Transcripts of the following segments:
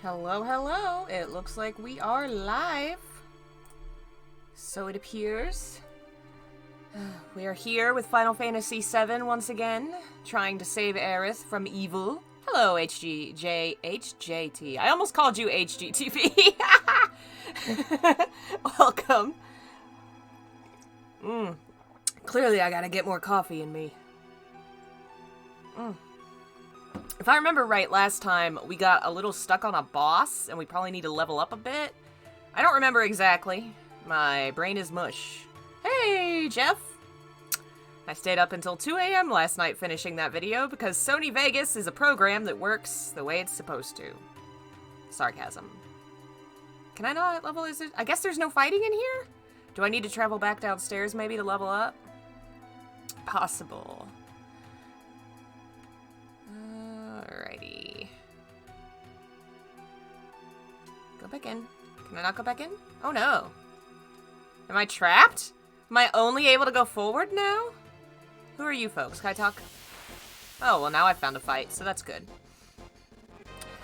Hello, hello. It looks like we are live. So it appears. We are here with Final Fantasy VII once again, trying to save Aerith from evil. Hello, HGT. I almost called you HGTV. Welcome. Clearly I gotta get more coffee in me. If I remember right, last time we got a little stuck on a boss, and we probably need to level up a bit. I don't remember exactly. My brain is mush. Hey, Jeff! I stayed up until 2 a.m. last night finishing that video because Sony Vegas is a program that works the way it's supposed to. Sarcasm. Can I not level? I guess there's no fighting in here? Do I need to travel back downstairs maybe to level up? Possible. Alrighty. Go back in. Can I not go back in? Oh no. Am I trapped? Am I only able to go forward now? Who are you folks? Can I talk? Oh, well now I found a fight, so that's good.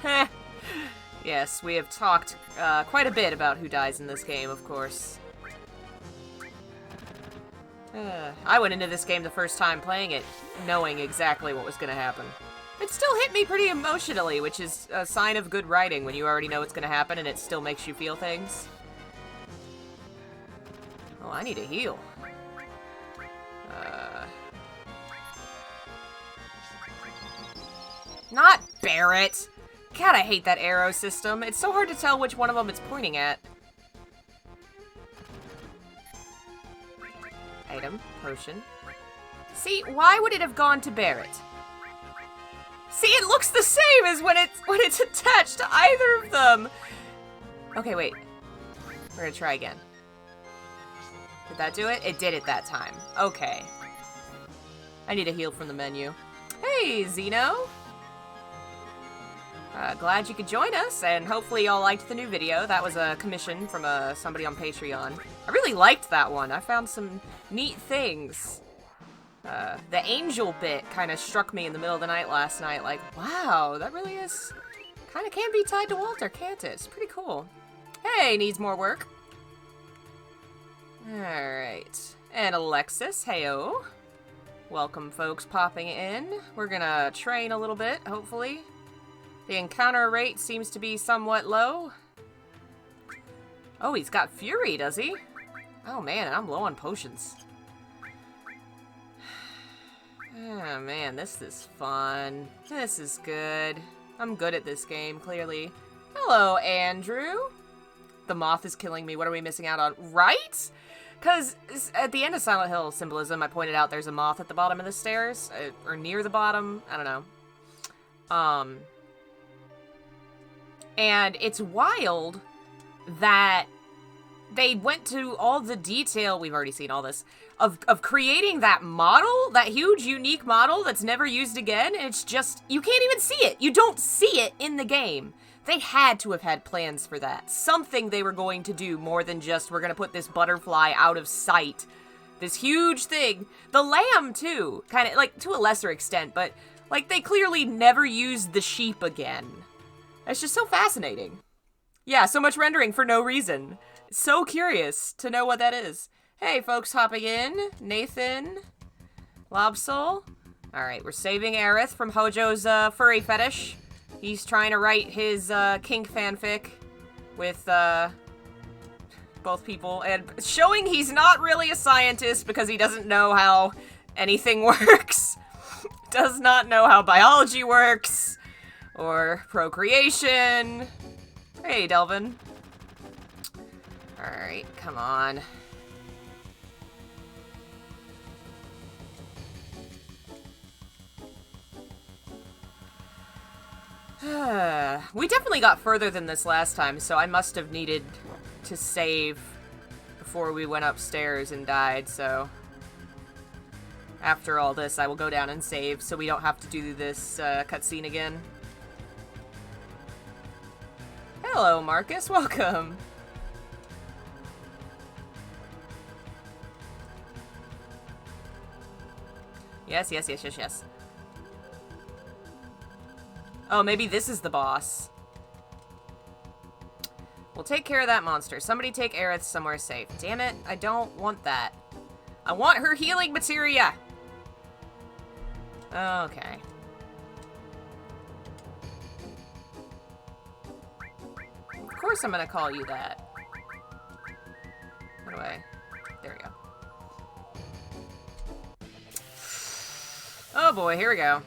Heh. Yes, we have talked quite a bit about who dies in this game, of course. I went into this game the first time playing it, knowing exactly what was going to happen. It still hit me pretty emotionally, which is a sign of good writing when you already know what's going to happen and it still makes you feel things. Oh, I need to heal. Not Barret! God, I hate that arrow system. It's so hard to tell which one of them it's pointing at. Item, potion. See, why would it have gone to Barret? See, it looks the same as when it's attached to either of them. Okay, wait. We're gonna try again. Did that do it? It did it that time. Okay. I need a heal from the menu. Hey, Zeno. Glad you could join us, and hopefully y'all liked the new video. That was a commission from somebody on Patreon. I really liked that one. I found some neat things. The angel bit kind of struck me in the middle of the night last night. Like, wow, that really is... kind of can be tied to Walter, can't it? It's pretty cool. Hey, needs more work. Alright. And Alexis, heyo. Welcome, folks, popping in. We're gonna train a little bit, hopefully. The encounter rate seems to be somewhat low. Oh, he's got Fury, does he? Oh, man, and I'm low on potions. Oh, man, this is fun. This is good. I'm good at this game, clearly. Hello, Andrew. The moth is killing me. What are we missing out on? Right? Because at the end of Silent Hill symbolism, I pointed out there's a moth at the bottom of the stairs. Or near the bottom. I don't know. And it's wild that they went to all the detail, we've already seen all this, of creating that model, that huge, unique model that's never used again, and it's just, you can't even see it. You don't see it in the game. They had to have had plans for that. Something they were going to do more than just, we're going to put this butterfly out of sight. This huge thing. The lamb, too. Kind of, like, to a lesser extent, but, like, they clearly never used the sheep again. It's just so fascinating. Yeah, so much rendering for no reason. So curious to know what that is. Hey, folks hopping in. Nathan. Lobsoul. Alright, we're saving Aerith from Hojo's furry fetish. He's trying to write his kink fanfic with both people. And showing he's not really a scientist because he doesn't know how anything works. Does not know how biology works. Or procreation. Hey, Delvin. Alright, come on. We definitely got further than this last time, so I must have needed to save before we went upstairs and died, so... After all this, I will go down and save, so we don't have to do this cutscene again. Hello, Marcus. Welcome. Yes. Oh, maybe this is the boss. we'll take care of that monster. Somebody take Aerith somewhere safe. Damn it, I don't want that. I want her healing materia! Okay. Of course I'm gonna call you that. What do I... There we go. Oh boy, here we go.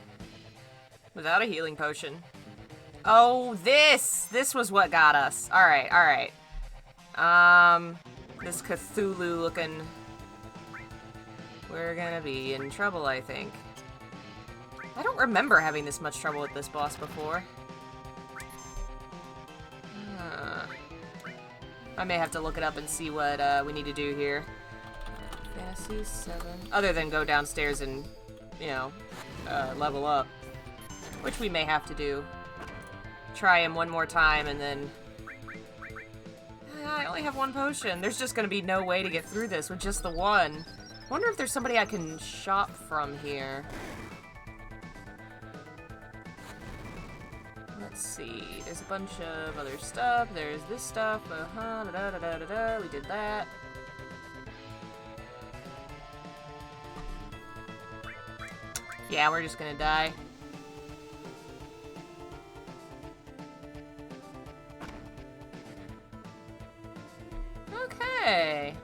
Without a healing potion. Oh, this! This was what got us. Alright, alright. This Cthulhu looking... We're gonna be in trouble, I think. I don't remember having this much trouble with this boss before. I may have to look it up and see what we need to do here. Fantasy 7. Other than go downstairs and, you know, level up. Which we may have to do. Try him one more time and then... I only have one potion. There's just gonna be no way to get through this with just the one. I wonder if there's somebody I can shop from here. Let's see. There's a bunch of other stuff. There's this stuff. Da-da-da-da-da-da. We did that. Yeah, we're just gonna die. Okay.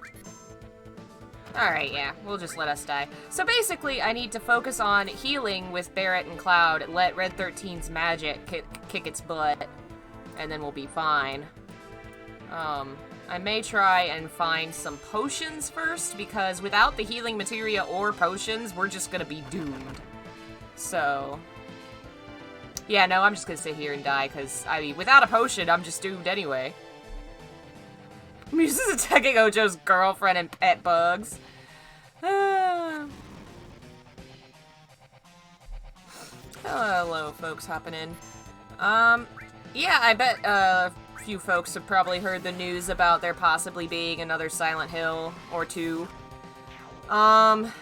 Alright, yeah, we'll just let us die. So basically, I need to focus on healing with Barret and Cloud, let Red 13's magic kick its butt, and then we'll be fine. I may try and find some potions first, because without the healing materia or potions, we're just gonna be doomed. So... yeah, no, I'm just gonna sit here and die, because, I mean, without a potion, I'm just doomed anyway. Muse is attacking Ojo's girlfriend and pet bugs. Hello, folks hopping in. Yeah, I bet a few folks have probably heard the news about there possibly being another Silent Hill or two. I'm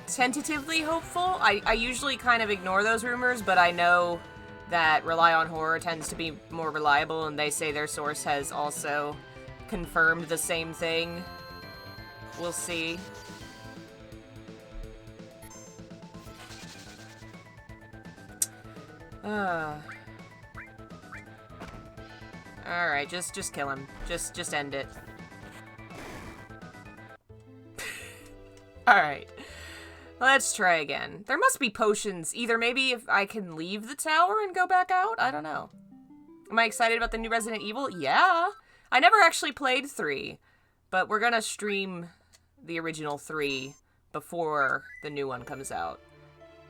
tentatively hopeful. I usually kind of ignore those rumors, but I know that Rely on Horror tends to be more reliable, and they say their source has also confirmed the same thing. We'll see. Alright, just kill him. Just end it. Alright. Let's try again. There must be potions. Either maybe if I can leave the tower and go back out? I don't know. Am I excited about the new Resident Evil? Yeah. I never actually played 3, but we're gonna stream the original 3 before the new one comes out.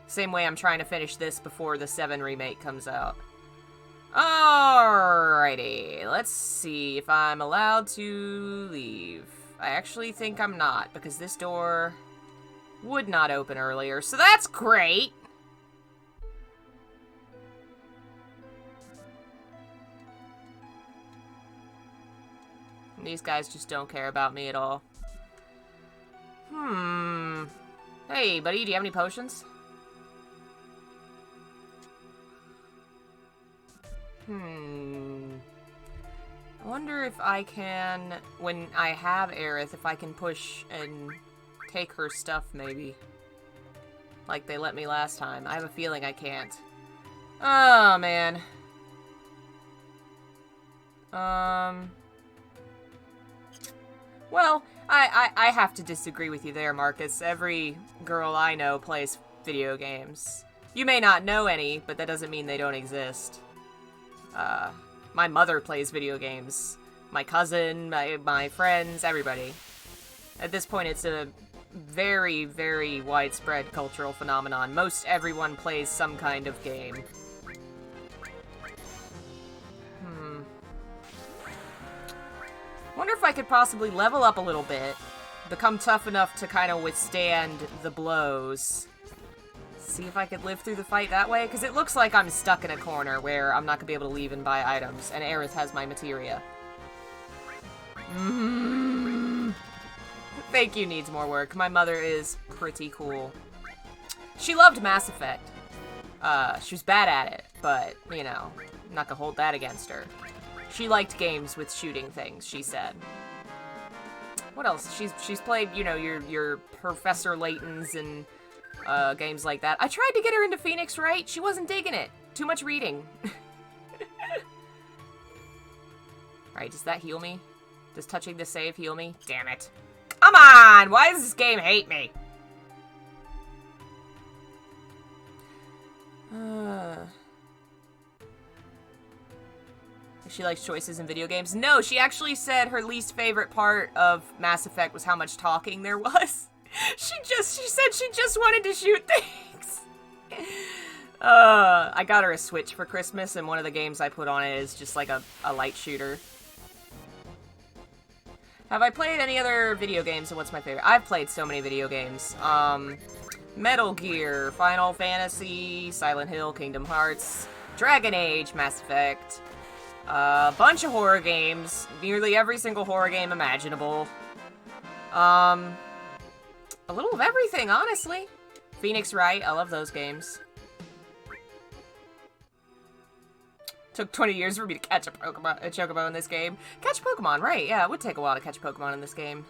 Same way I'm trying to finish this before the 7 remake comes out. Alrighty. Let's see if I'm allowed to leave. I actually think I'm not, because this door... would not open earlier, so that's great! And these guys just don't care about me at all. Hey, buddy, do you have any potions? I wonder if I can, when I have Aerith, if I can push and... take her stuff, maybe. Like they let me last time. I have a feeling I can't. Oh, man. Well, I have to disagree with you there, Marcus. Every girl I know plays video games. You may not know any, but that doesn't mean they don't exist. My mother plays video games. My cousin, my friends, everybody. At this point, it's a very, very widespread cultural phenomenon. Most everyone plays some kind of game. Wonder if I could possibly level up a little bit, become tough enough to kind of withstand the blows. See if I could live through the fight that way, because it looks like I'm stuck in a corner where I'm not going to be able to leave and buy items, and Aerith has my materia. Thank you needs more work. My mother is pretty cool. She loved Mass Effect. She was bad at it, but, you know, I'm not gonna hold that against her. She liked games with shooting things, she said. What else? She's played, you know, your Professor Laytons and games like that. I tried to get her into Phoenix Wright. She wasn't digging it. Too much reading. Alright, does that heal me? Does touching the save heal me? Damn it. Come on! Why does this game hate me? She likes choices in video games. No, she actually said her least favorite part of Mass Effect was how much talking there was. She said she just wanted to shoot things. I got her a Switch for Christmas, and one of the games I put on it is just like a light shooter. Have I played any other video games, and what's my favorite? I've played so many video games. Metal Gear, Final Fantasy, Silent Hill, Kingdom Hearts, Dragon Age, Mass Effect, a bunch of horror games, nearly every single horror game imaginable. A little of everything, honestly. Phoenix Wright, I love those games. Took 20 years for me to catch a Chocobo in this game. Catch Pokemon, right, yeah, it would take a while to catch Pokemon in this game.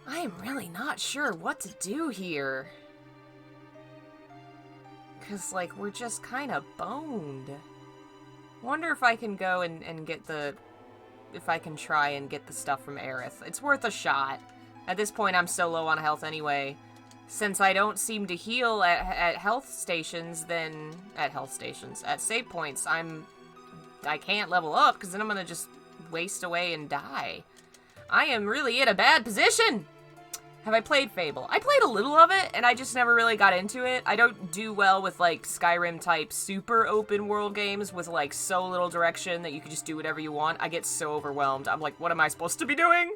I am really not sure what to do here. Because, like, we're just kind of boned. Wonder if I can go and get the... If I can try and get the stuff from Aerith. It's worth a shot. At this point, I'm so low on health anyway. Since I don't seem to heal at health stations, then... At save points, I can't level up, because then I'm gonna just waste away and die. I am really in a bad position! Have I played Fable? I played a little of it, and I just never really got into it. I don't do well with, like, Skyrim-type super open-world games with, like, so little direction that you can just do whatever you want. I get so overwhelmed. I'm like, what am I supposed to be doing?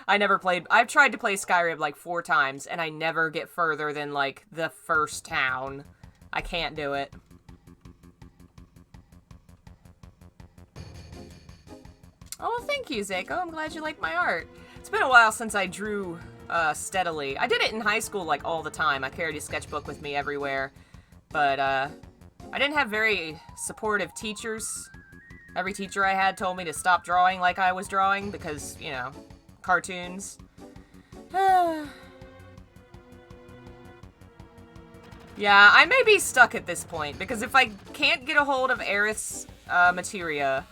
I've tried to play Skyrim, like, 4 times, and I never get further than, like, the first town. I can't do it. Oh, thank you, Zako. I'm glad you like my art. It's been a while since I drew... steadily. I did it in high school, like, all the time. I carried a sketchbook with me everywhere. But, I didn't have very supportive teachers. Every teacher I had told me to stop drawing like I was drawing because, you know, cartoons. Yeah, I may be stuck at this point, because if I can't get a hold of Aerith's, materia,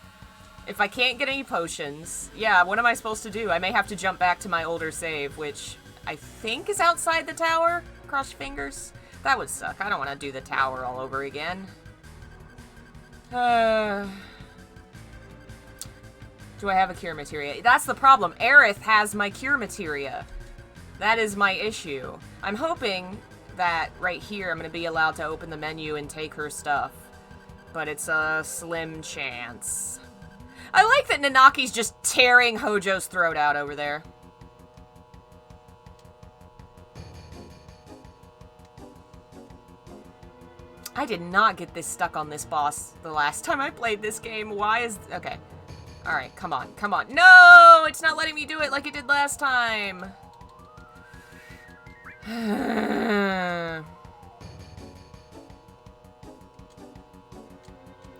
if I can't get any potions, yeah, what am I supposed to do? I may have to jump back to my older save, which I think is outside the tower. Cross your fingers. That would suck. I don't want to do the tower all over again. Do I have a cure materia? That's the problem. Aerith has my cure materia. That is my issue. I'm hoping that right here I'm going to be allowed to open the menu and take her stuff. But it's a slim chance. I like that Nanaki's just tearing Hojo's throat out over there. I did not get this stuck on this boss the last time I played this game. Why is... Okay. Alright, come on, come on. No! It's not letting me do it like it did last time.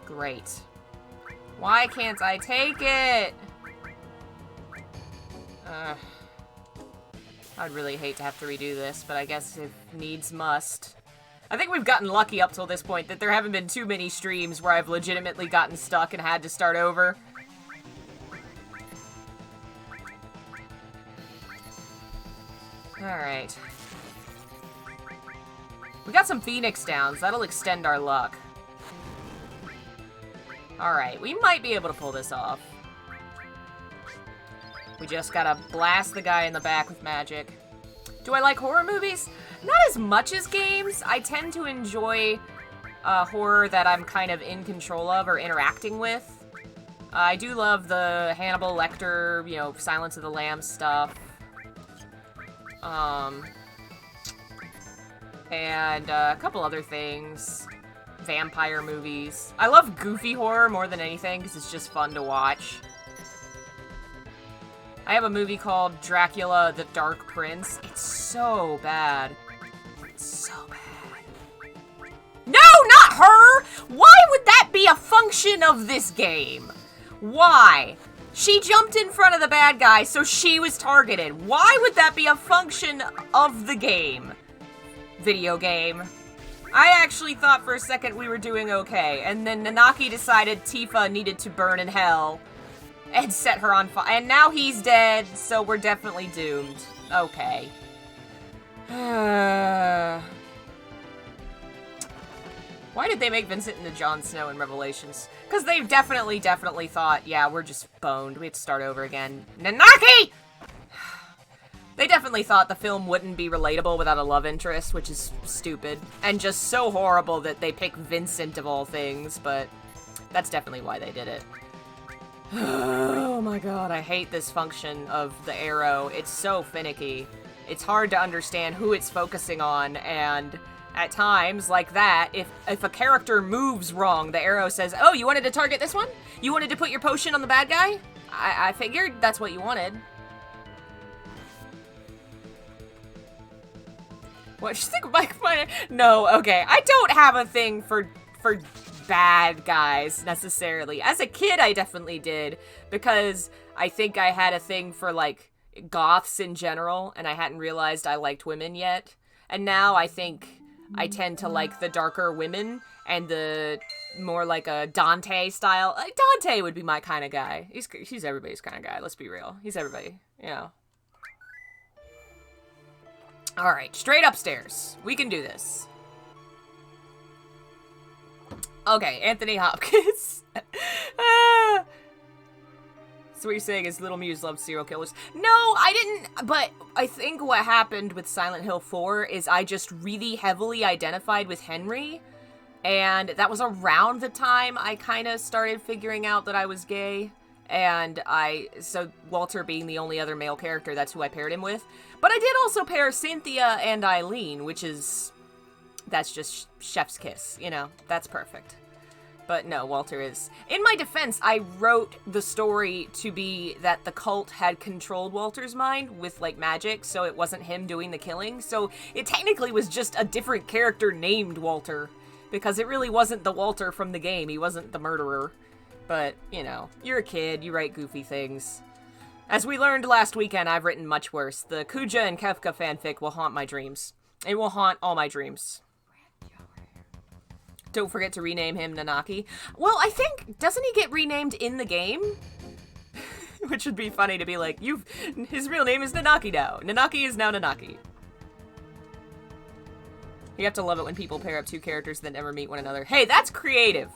Great. Why can't I take it? I'd really hate to have to redo this, but I guess if needs must. I think we've gotten lucky up till this point that there haven't been too many streams where I've legitimately gotten stuck and had to start over. Alright. We got some Phoenix Downs. That'll extend our luck. Alright, we might be able to pull this off. We just gotta blast the guy in the back with magic. Do I like horror movies? Not as much as games. I tend to enjoy horror that I'm kind of in control of or interacting with. I do love the Hannibal Lecter, you know, Silence of the Lambs stuff. And a couple other things. Vampire movies. I love goofy horror more than anything because it's just fun to watch. I have a movie called Dracula the Dark Prince. It's so bad. It's so bad. No, not her! Why would that be a function of this game? Why? She jumped in front of the bad guy, so she was targeted. Why would that be a function of the game? Video game. I actually thought for a second we were doing okay, and then Nanaki decided Tifa needed to burn in hell and set her on fire. And now he's dead, so we're definitely doomed. Okay. Why did they make Vincent into Jon Snow in Revelations? Because they've definitely thought, yeah, we're just boned. We have to start over again. Nanaki! They definitely thought the film wouldn't be relatable without a love interest, which is stupid. And just so horrible that they pick Vincent of all things, but that's definitely why they did it. Oh my god, I hate this function of the arrow. It's so finicky. It's hard to understand who it's focusing on, and at times, like that, if a character moves wrong, the arrow says, oh, you wanted to target this one? You wanted to put your potion on the bad guy? I figured that's what you wanted. What, you think Mike might... No, okay, I don't have a thing for bad guys, necessarily. As a kid, I definitely did, because I think I had a thing for, like, goths in general, and I hadn't realized I liked women yet. And now I think I tend to like the darker women and the more like a Dante style. Like, Dante would be my kind of guy. He's everybody's kind of guy, let's be real. He's everybody, you know. Alright, straight upstairs. We can do this. Okay, Anthony Hopkins. So what you're saying is Little Muse loves serial killers. No, I didn't, but I think what happened with Silent Hill 4 is I just really heavily identified with Henry, and that was around the time I kind of started figuring out that I was gay, and so Walter being the only other male character, that's who I paired him with. But I did also pair Cynthia and Eileen, that's just chef's kiss, you know, that's perfect. But no, Walter is. In my defense, I wrote the story to be that the cult had controlled Walter's mind with, like, magic, so it wasn't him doing the killing. So it technically was just a different character named Walter, because it really wasn't the Walter from the game. He wasn't the murderer. But, you know, you're a kid, you write goofy things. As we learned last weekend, I've written much worse. The Kuja and Kefka fanfic will haunt my dreams. It will haunt all my dreams. Don't forget to rename him Nanaki. Well, I think, doesn't he get renamed in the game? Which would be funny to be like, his real name is Nanaki now. Nanaki is now Nanaki. You have to love it when people pair up two characters that never meet one another. Hey, that's creative.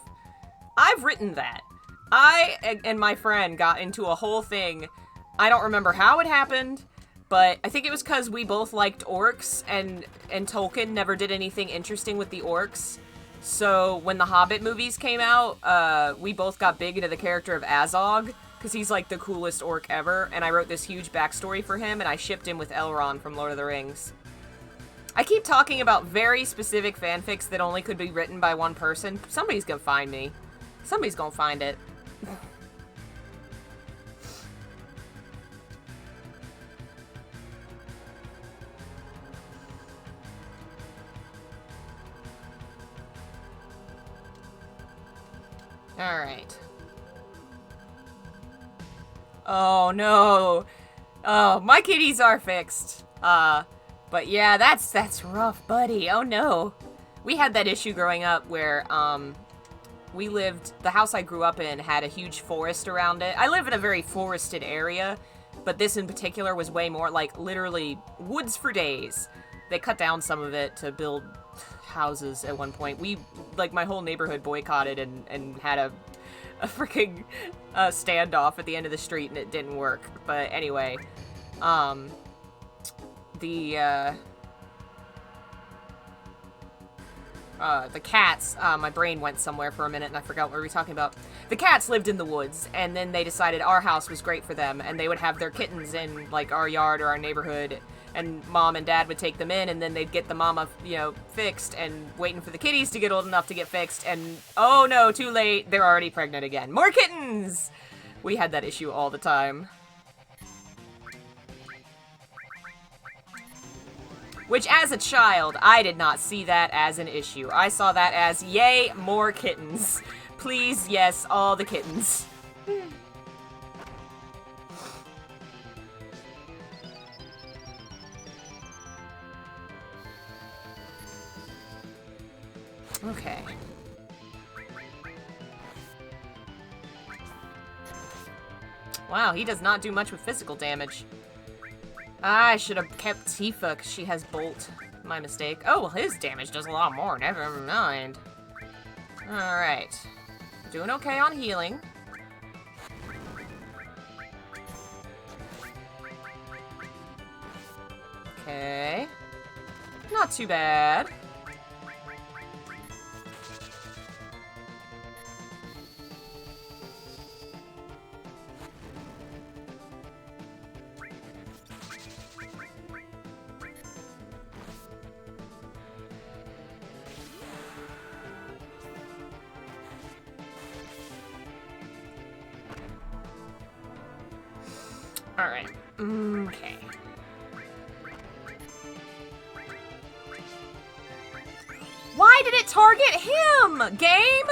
I've written that. I and my friend got into a whole thing. I don't remember how it happened, but I think it was because we both liked orcs, and Tolkien never did anything interesting with the orcs. So when the Hobbit movies came out, we both got big into the character of Azog, because he's like the coolest orc ever, and I wrote this huge backstory for him, and I shipped him with Elrond from Lord of the Rings. I keep talking about very specific fanfics that only could be written by one person. Somebody's gonna find me. Somebody's gonna find it. Alright. Oh, no. Oh, my kitties are fixed. But yeah, that's rough, buddy. Oh, no. We had that issue growing up where, the house I grew up in had a huge forest around it. I live in a very forested area, but this in particular was way more, like, literally woods for days. They cut down some of it to build houses at one point. My whole neighborhood boycotted and had a freaking standoff at the end of the street, and it didn't work. But anyway, the cats, my brain went somewhere for a minute and I forgot what we were talking about. The cats lived in the woods, and then they decided our house was great for them, and they would have their kittens in, like, our yard or our neighborhood, and Mom and Dad would take them in, and then they'd get the mama, you know, fixed, and waiting for the kitties to get old enough to get fixed, and oh no, too late, they're already pregnant again. More kittens! We had that issue all the time. Which, as a child, I did not see that as an issue. I saw that as, yay, more kittens. Please, yes, all the kittens. Okay. Wow, he does not do much with physical damage. I should have kept Tifa, because she has Bolt. My mistake. Oh, well, his damage does a lot more. Never mind. Alright. Doing okay on healing. Okay. Not too bad. Alright. Okay. Why did it target him, game?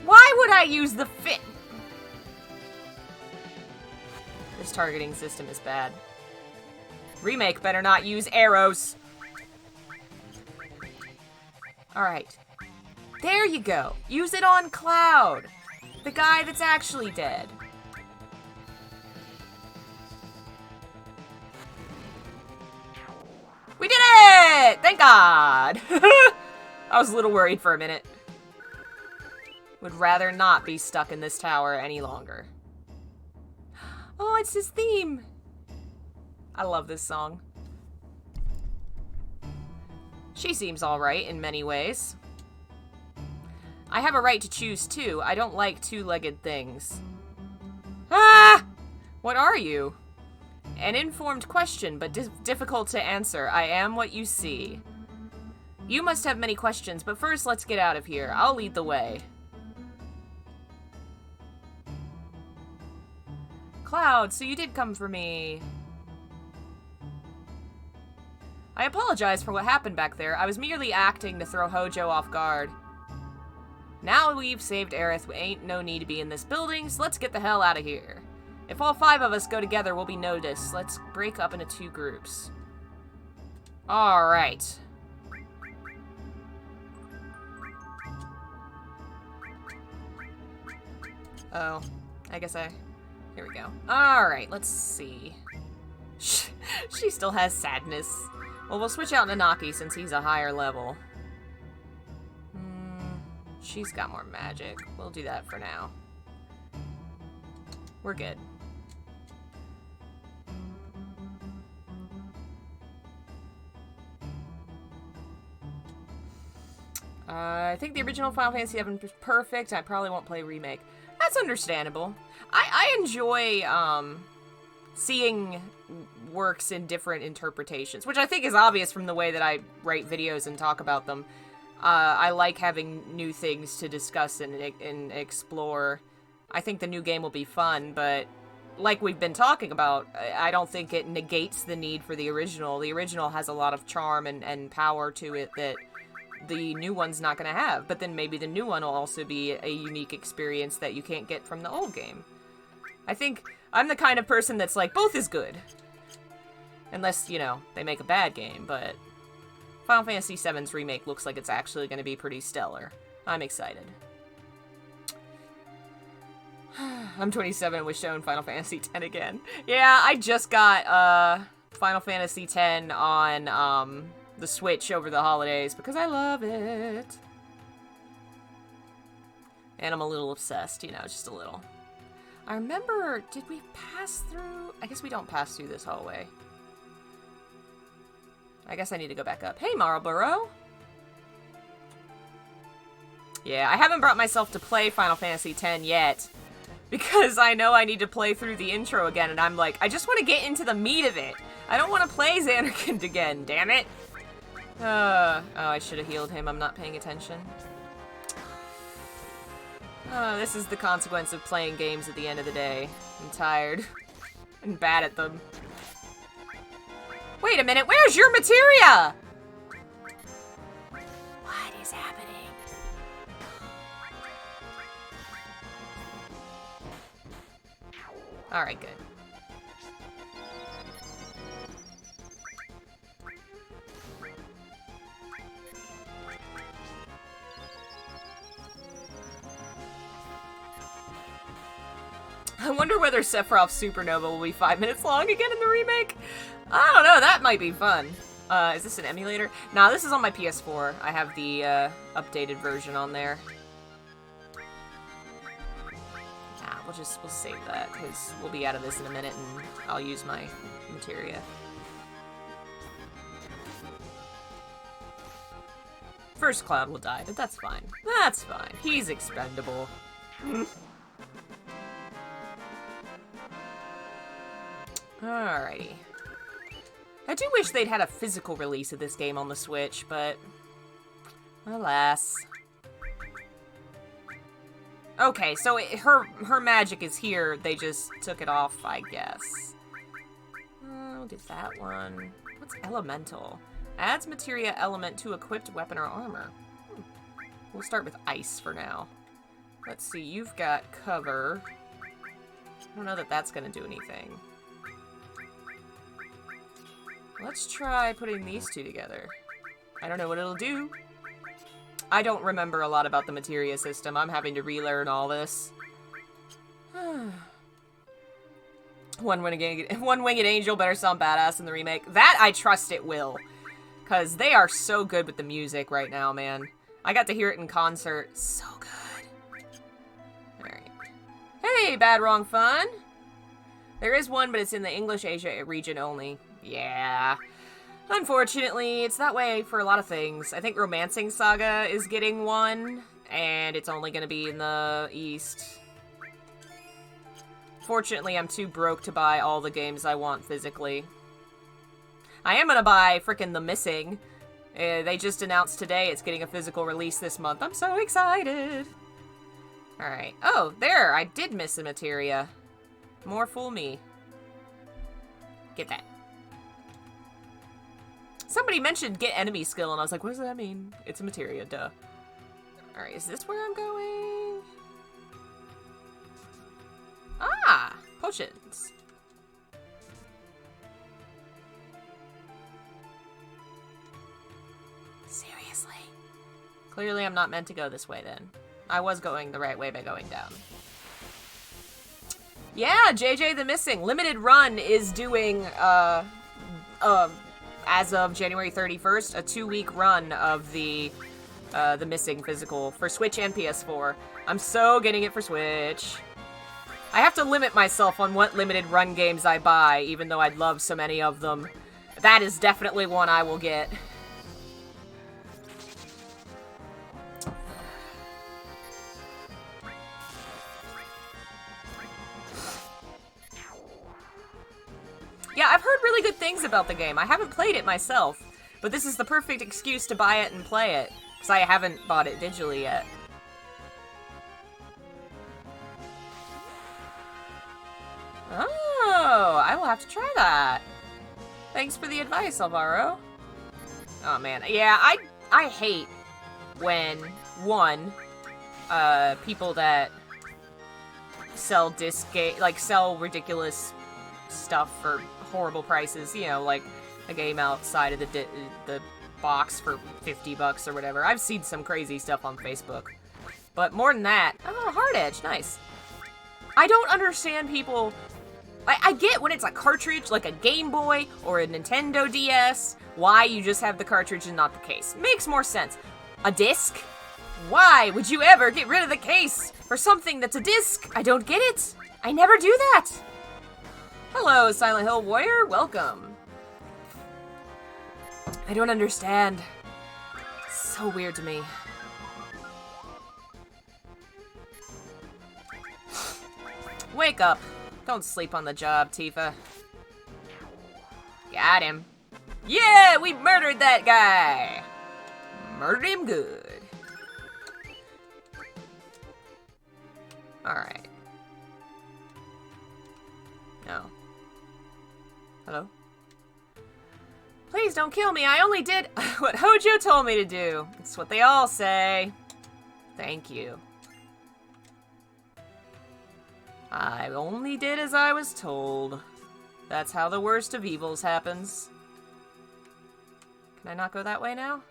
Why would I use the fit? This targeting system is bad. Remake better not use arrows. Alright. There you go. Use it on Cloud. The guy that's actually dead. We did it! Thank God! I was a little worried for a minute. Would rather not be stuck in this tower any longer. Oh, it's his theme! I love this song. She seems alright in many ways. I have a right to choose too. I don't like two-legged things. Ah! What are you? An informed question, but difficult to answer. I am what you see. You must have many questions, but first let's get out of here. I'll lead the way. Cloud, so you did come for me. I apologize for what happened back there. I was merely acting to throw Hojo off guard. Now we've saved Aerith, we ain't no need to be in this building, so let's get the hell out of here. If all 5 of us go together, we'll be noticed. Let's break up into 2 groups. Alright. Oh, I guess here we go. Alright, let's see. She still has sadness. Well, we'll switch out Nanaki since he's a higher level. She's got more magic. We'll do that for now. We're good. I think the original Final Fantasy VII is perfect. I probably won't play Remake. That's understandable. I enjoy seeing works in different interpretations, which I think is obvious from the way that I write videos and talk about them. I like having new things to discuss and explore. I think the new game will be fun, but like we've been talking about, I don't think it negates the need for the original. The original has a lot of charm and power to it that the new one's not going to have, but then maybe the new one will also be a unique experience that you can't get from the old game. I think I'm the kind of person that's like, both is good. Unless, you know, they make a bad game, but Final Fantasy VII's remake looks like it's actually going to be pretty stellar. I'm excited. I'm 27 and was shown Final Fantasy X again. Yeah, I just got Final Fantasy X on the Switch over the holidays because I love it. And I'm a little obsessed, you know, just a little. I remember, did we pass through? I guess we don't pass through this hallway. I guess I need to go back up. Hey, Marlboro! Yeah, I haven't brought myself to play Final Fantasy X yet, because I know I need to play through the intro again, and I'm like, I just want to get into the meat of it. I don't want to play Xanarkand again, damn it! Oh, I should have healed him. I'm not paying attention. Oh, this is the consequence of playing games at the end of the day. I'm tired. and bad at them. Wait a minute, where's your materia? What is happening? Alright, good. I wonder whether Sephiroth Supernova will be 5 minutes long again in the remake. I don't know, that might be fun. Is this an emulator? Nah, this is on my PS4. I have the updated version on there. Nah, we'll save that, because we'll be out of this in a minute and I'll use my materia. First Cloud will die, but that's fine. That's fine. He's expendable. Alrighty. I do wish they'd had a physical release of this game on the Switch, but alas. Okay, so her magic is here. They just took it off, I guess. We'll do that one. What's elemental? Adds materia element to equipped weapon or armor. We'll start with ice for now. Let's see, you've got cover. I don't know that that's going to do anything. Let's try putting these two together. I don't know what it'll do. I don't remember a lot about the materia system. I'm having to relearn all this. One-winged angel better sound badass in the remake. That I trust it will. Because they are so good with the music right now, man. I got to hear it in concert. So good. Alright. Hey, Bad Wrong Fun! There is one, but it's in the English Asia region only. Yeah. Unfortunately, it's that way for a lot of things. I think Romancing Saga is getting one, and it's only going to be in the East. Fortunately, I'm too broke to buy all the games I want physically. I am going to buy frickin' The Missing. They just announced today it's getting a physical release this month. I'm so excited! Alright. Oh, there! I did miss the materia. More fool me. Get that. Somebody mentioned get enemy skill, and I was like, what does that mean? It's a materia, duh. Alright, is this where I'm going? Ah! Potions. Seriously? Clearly I'm not meant to go this way then. I was going the right way by going down. Yeah, JJ the Missing. Limited Run is doing, as of January 31st, a 2-week run of the Missing physical for Switch and PS4. I'm so getting it for Switch. I have to limit myself on what limited run games I buy, even though I'd love so many of them. That is definitely one I will get. Yeah, I've heard really good things about the game. I haven't played it myself, but this is the perfect excuse to buy it and play it, because I haven't bought it digitally yet. Oh, I will have to try that. Thanks for the advice, Alvaro. Oh man, yeah, I hate when, one, people that sell sell ridiculous stuff for horrible prices, you know, like a game outside of the box for $50 or whatever. I've seen some crazy stuff on Facebook. But more than that, oh, Hard Edge, nice. I don't understand people. I get when it's a cartridge, like a Game Boy or a Nintendo DS, why you just have the cartridge and not the case. Makes more sense. A disc? Why would you ever get rid of the case for something that's a disc? I don't get it. I never do that. Hello, Silent Hill Warrior. Welcome. I don't understand. It's so weird to me. Wake up. Don't sleep on the job, Tifa. Got him. Yeah, we murdered that guy. Murdered him good. Alright. No. Hello? Please don't kill me. I only did what Hojo told me to do. It's what they all say. Thank you. I only did as I was told. That's how the worst of evils happens. Can I not go that way now?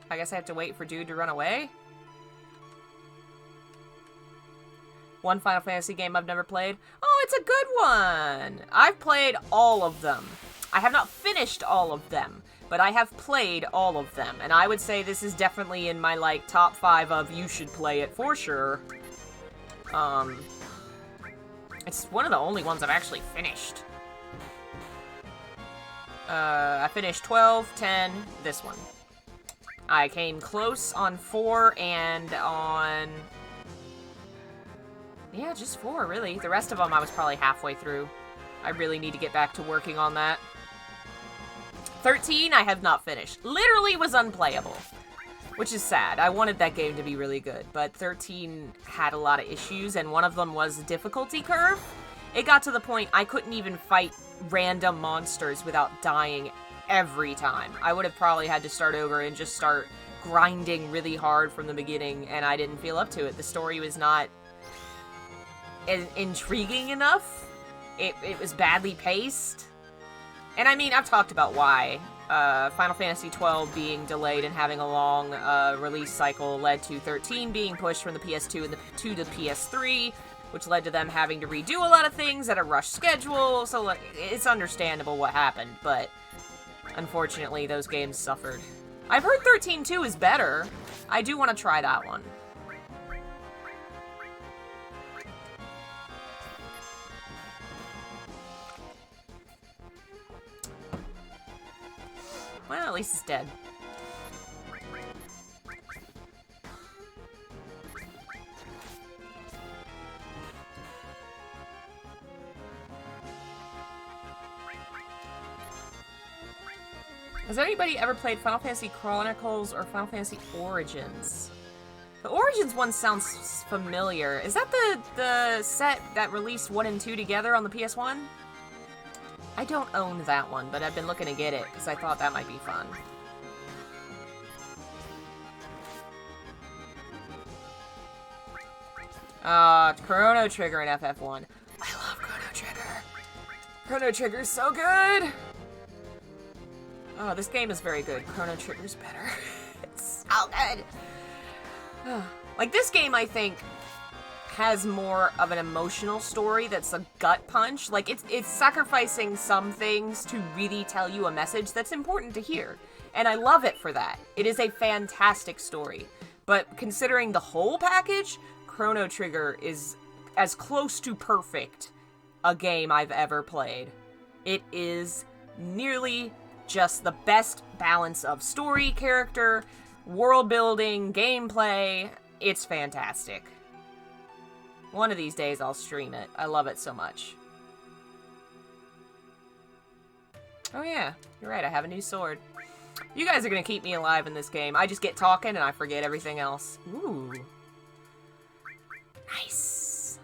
I guess I have to wait for dude to run away? One Final Fantasy game I've never played. Oh, it's a good one! I've played all of them. I have not finished all of them, but I have played all of them. And I would say this is definitely in my, like, top 5 of you should play it for sure. It's one of the only ones I've actually finished. I finished 12, 10, this one. I came close on 4 and on... Yeah, just 4, really. The rest of them I was probably halfway through. I really need to get back to working on that. 13, I have not finished. Literally was unplayable. Which is sad. I wanted that game to be really good, but 13 had a lot of issues, and one of them was the difficulty curve. It got to the point I couldn't even fight random monsters without dying every time. I would have probably had to start over and just start grinding really hard from the beginning, and I didn't feel up to it. The story was not intriguing enough. It was badly paced. And I mean, I've talked about why. Final Fantasy XII being delayed and having a long release cycle led to 13 being pushed from the PS2 to the PS3, which led to them having to redo a lot of things at a rushed schedule, so like, it's understandable what happened, but unfortunately those games suffered. I've heard 13-2 is better. I do want to try that one. Well, at least it's dead. Has anybody ever played Final Fantasy Chronicles or Final Fantasy Origins? The Origins one sounds familiar. Is that the set that released 1 and 2 together on the PS1? I don't own that one, but I've been looking to get it because I thought that might be fun. Chrono Trigger and FF1. I love Chrono Trigger. Chrono Trigger's so good. Oh, this game is very good. Chrono Trigger's better. It's so good. Like, this game, I think, has more of an emotional story that's a gut punch. Like, it's sacrificing some things to really tell you a message that's important to hear. And I love it for that. It is a fantastic story. But considering the whole package, Chrono Trigger is as close to perfect a game I've ever played. It is nearly just the best balance of story, character, world building, gameplay. It's fantastic. One of these days I'll stream it. I love it so much. Oh yeah, you're right, I have a new sword. You guys are gonna keep me alive in this game. I just get talking and I forget everything else. Ooh. Nice.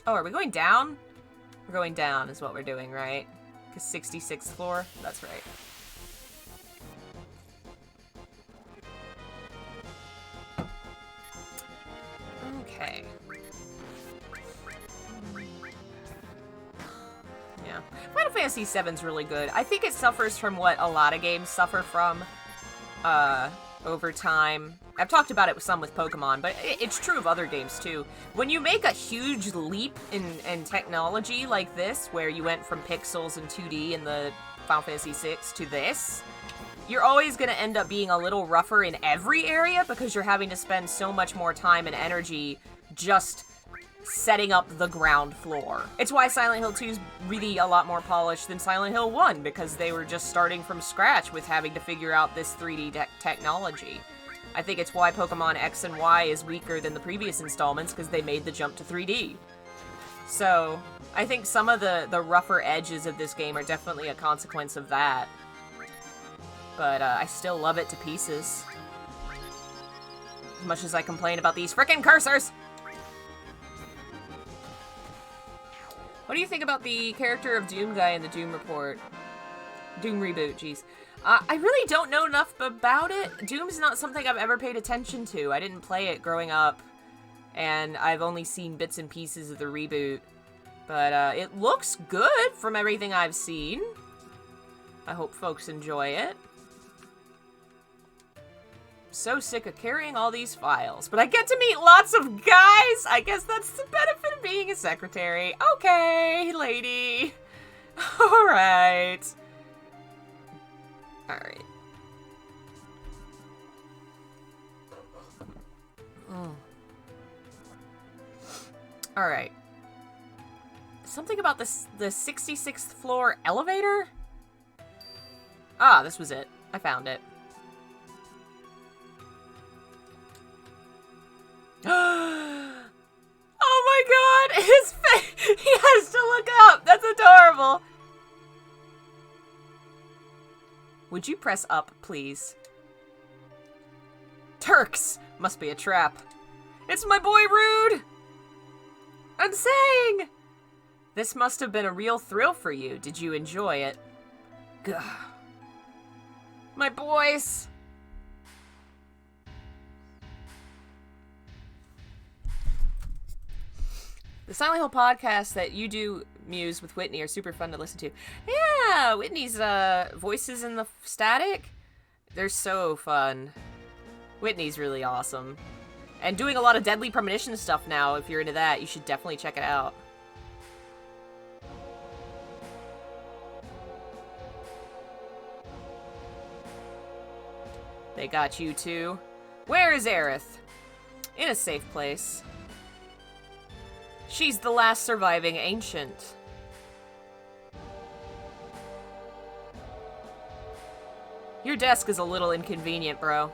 Oh, are we going down? We're going down is what we're doing, right? Because 66th floor? That's right. Okay. Yeah. Final Fantasy VII's really good. I think it suffers from what a lot of games suffer from over time. I've talked about it with some with Pokemon, but it's true of other games too. When you make a huge leap in technology like this, where you went from pixels and 2D in the Final Fantasy VI to this, you're always going to end up being a little rougher in every area because you're having to spend so much more time and energy just setting up the ground floor. It's why Silent Hill 2 is really a lot more polished than Silent Hill 1, because they were just starting from scratch with having to figure out this 3D technology. I think it's why Pokemon X and Y is weaker than the previous installments, because they made the jump to 3D. So, I think some of the rougher edges of this game are definitely a consequence of that. But I still love it to pieces. As much as I complain about these frickin' cursors! What do you think about the character of Doom guy in the Doom report? Doom reboot, jeez. I really don't know enough about it. Doom's not something I've ever paid attention to. I didn't play it growing up, and I've only seen bits and pieces of the reboot. But it looks good from everything I've seen. I hope folks enjoy it. So sick of carrying all these files, but I get to meet lots of guys. I guess that's the benefit of being a secretary. Okay, lady. All right. All right. All right. Something about this, the 66th floor elevator? Ah, this was it. I found it. Oh my god! His face! He has to look up! That's adorable! Would you press up, please? Turks! Must be a trap. It's my boy Rude! I'm saying! This must have been a real thrill for you. Did you enjoy it? Gah. My boys! The Silent Hill podcasts that you do, Muse, with Whitney are super fun to listen to. Yeah, Whitney's voices in the static, they're so fun. Whitney's really awesome. And doing a lot of Deadly Premonition stuff now, if you're into that, you should definitely check it out. They got you too. Where is Aerith? In a safe place. She's the last surviving ancient. Your desk is a little inconvenient, bro.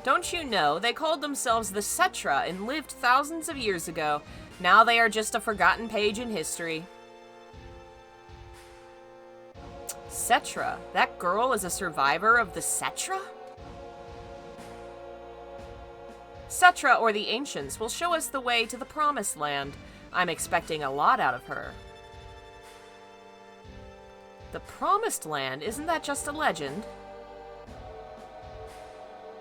Don't you know, they called themselves the Cetra and lived thousands of years ago. Now they are just a forgotten page in history. Cetra? That girl is a survivor of the Cetra? Cetra, or the Ancients, will show us the way to the Promised Land. I'm expecting a lot out of her. The Promised Land? Isn't that just a legend?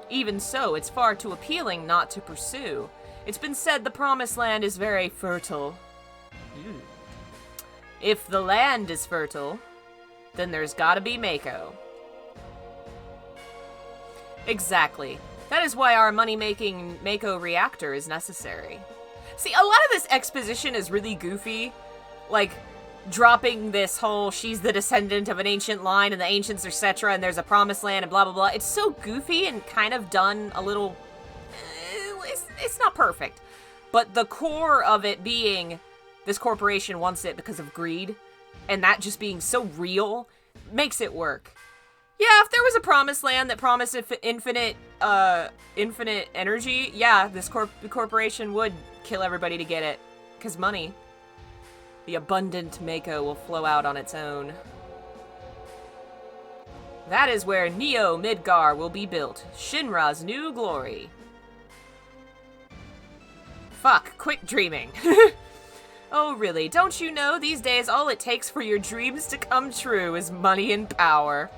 Even so, it's far too appealing not to pursue. It's been said the Promised Land is very fertile. If the land is fertile, then there's gotta be Mako. Exactly. That is why our money-making Mako reactor is necessary. See, a lot of this exposition is really goofy. Like, dropping this whole, she's the descendant of an ancient line, and the ancients are Cetra, and there's a promised land, and blah, blah, blah. It's so goofy and kind of done a little... It's not perfect. But the core of it being, this corporation wants it because of greed, and that just being so real, makes it work. Yeah, if there was a promised land that promised infinite energy, yeah, this corporation would kill everybody to get it. Because money. The abundant Mako will flow out on its own. That is where Neo Midgar will be built. Shinra's new glory. Fuck, quit dreaming. Oh, really? Don't you know these days all it takes for your dreams to come true is money and power?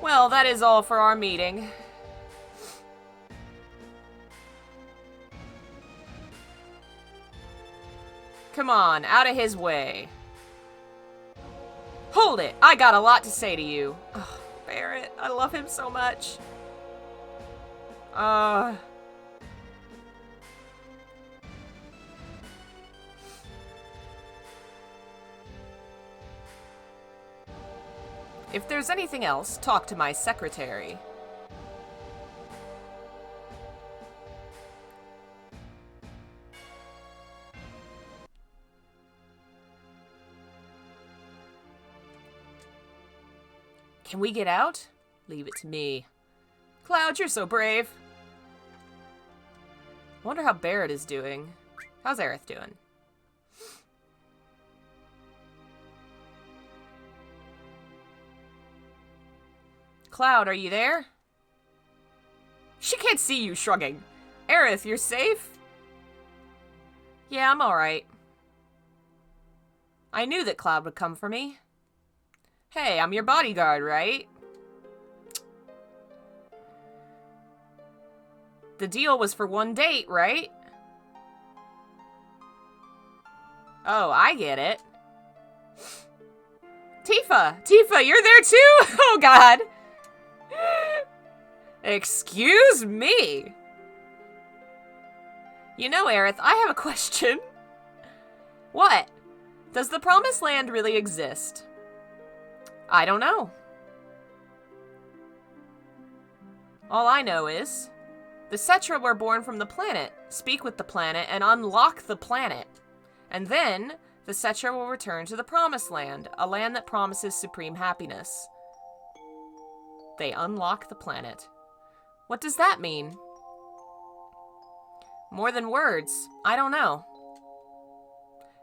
Well, that is all for our meeting. Come on, out of his way. Hold it! I got a lot to say to you. Oh, Barrett, I love him so much. If there's anything else, talk to my secretary. Can we get out? Leave it to me. Cloud, you're so brave. I wonder how Barrett is doing. How's Aerith doing? Cloud, are you there? She can't see you, shrugging. Aerith, you're safe? Yeah, I'm alright. I knew that Cloud would come for me. Hey, I'm your bodyguard, right? The deal was for one date, right? Oh, I get it. Tifa! Tifa, you're there too? Oh, God. Excuse me? You know, Aerith, I have a question. What? Does the Promised Land really exist? I don't know. All I know is, the Cetra were born from the planet, speak with the planet, and unlock the planet. And then, the Cetra will return to the Promised Land, a land that promises supreme happiness. They unlock the planet. What does that mean? More than words. I don't know.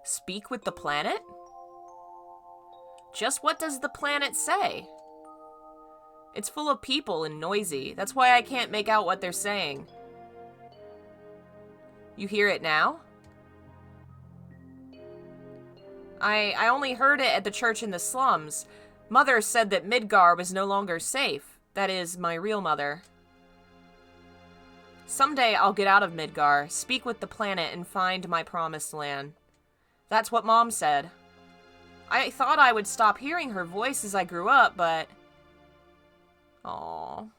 Speak with the planet? Just what does the planet say? It's full of people and noisy. That's why I can't make out what they're saying. You hear it now? I only heard it at the church in the slums. Mother said that Midgar was no longer safe. That is, my real mother. Someday I'll get out of Midgar, speak with the planet, and find my promised land. That's what Mom said. I thought I would stop hearing her voice as I grew up, but... Aww.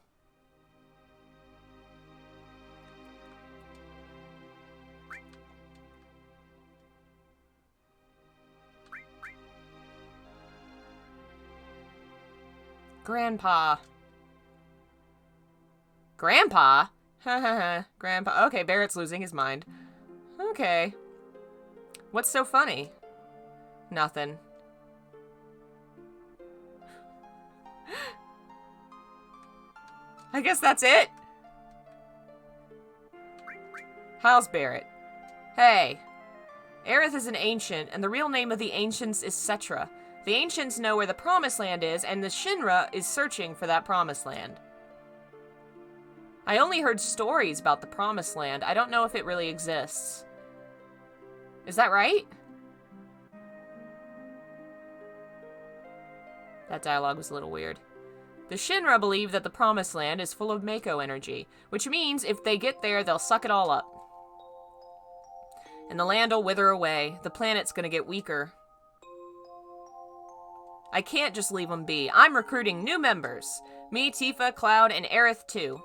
Grandpa. Grandpa? Grandpa. Okay, Barrett's losing his mind. Okay. What's so funny? Nothing. I guess that's it. How's Barrett? Hey. Aerith is an ancient, and the real name of the ancients is Cetra. The ancients know where the Promised Land is, and the Shinra is searching for that Promised Land. I only heard stories about the Promised Land. I don't know if it really exists. Is that right? That dialogue was a little weird. The Shinra believe that the Promised Land is full of Mako energy, which means if they get there, they'll suck it all up. And the land will wither away. The planet's gonna get weaker. I can't just leave them be. I'm recruiting new members. Me, Tifa, Cloud, and Aerith too.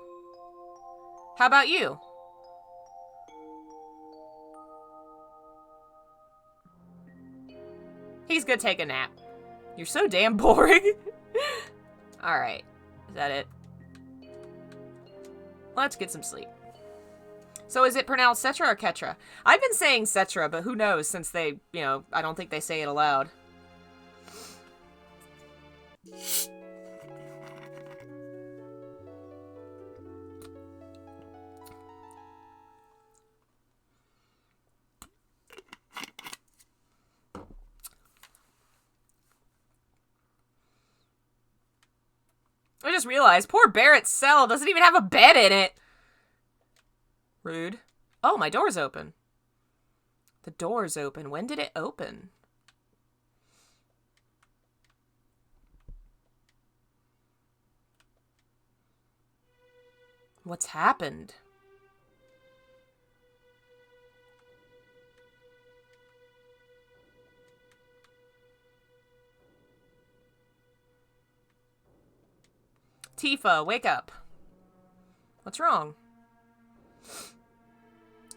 How about you? He's gonna take a nap. You're so damn boring. Alright. Is that it? Let's get some sleep. So is it pronounced Cetra or Ketra? I've been saying Cetra, but who knows since they, I don't think they say it aloud. I just realized, poor Barrett's cell doesn't even have a bed in it. Rude. Oh, my door's open. The door's open. When did it open? What's happened? Tifa, wake up. What's wrong?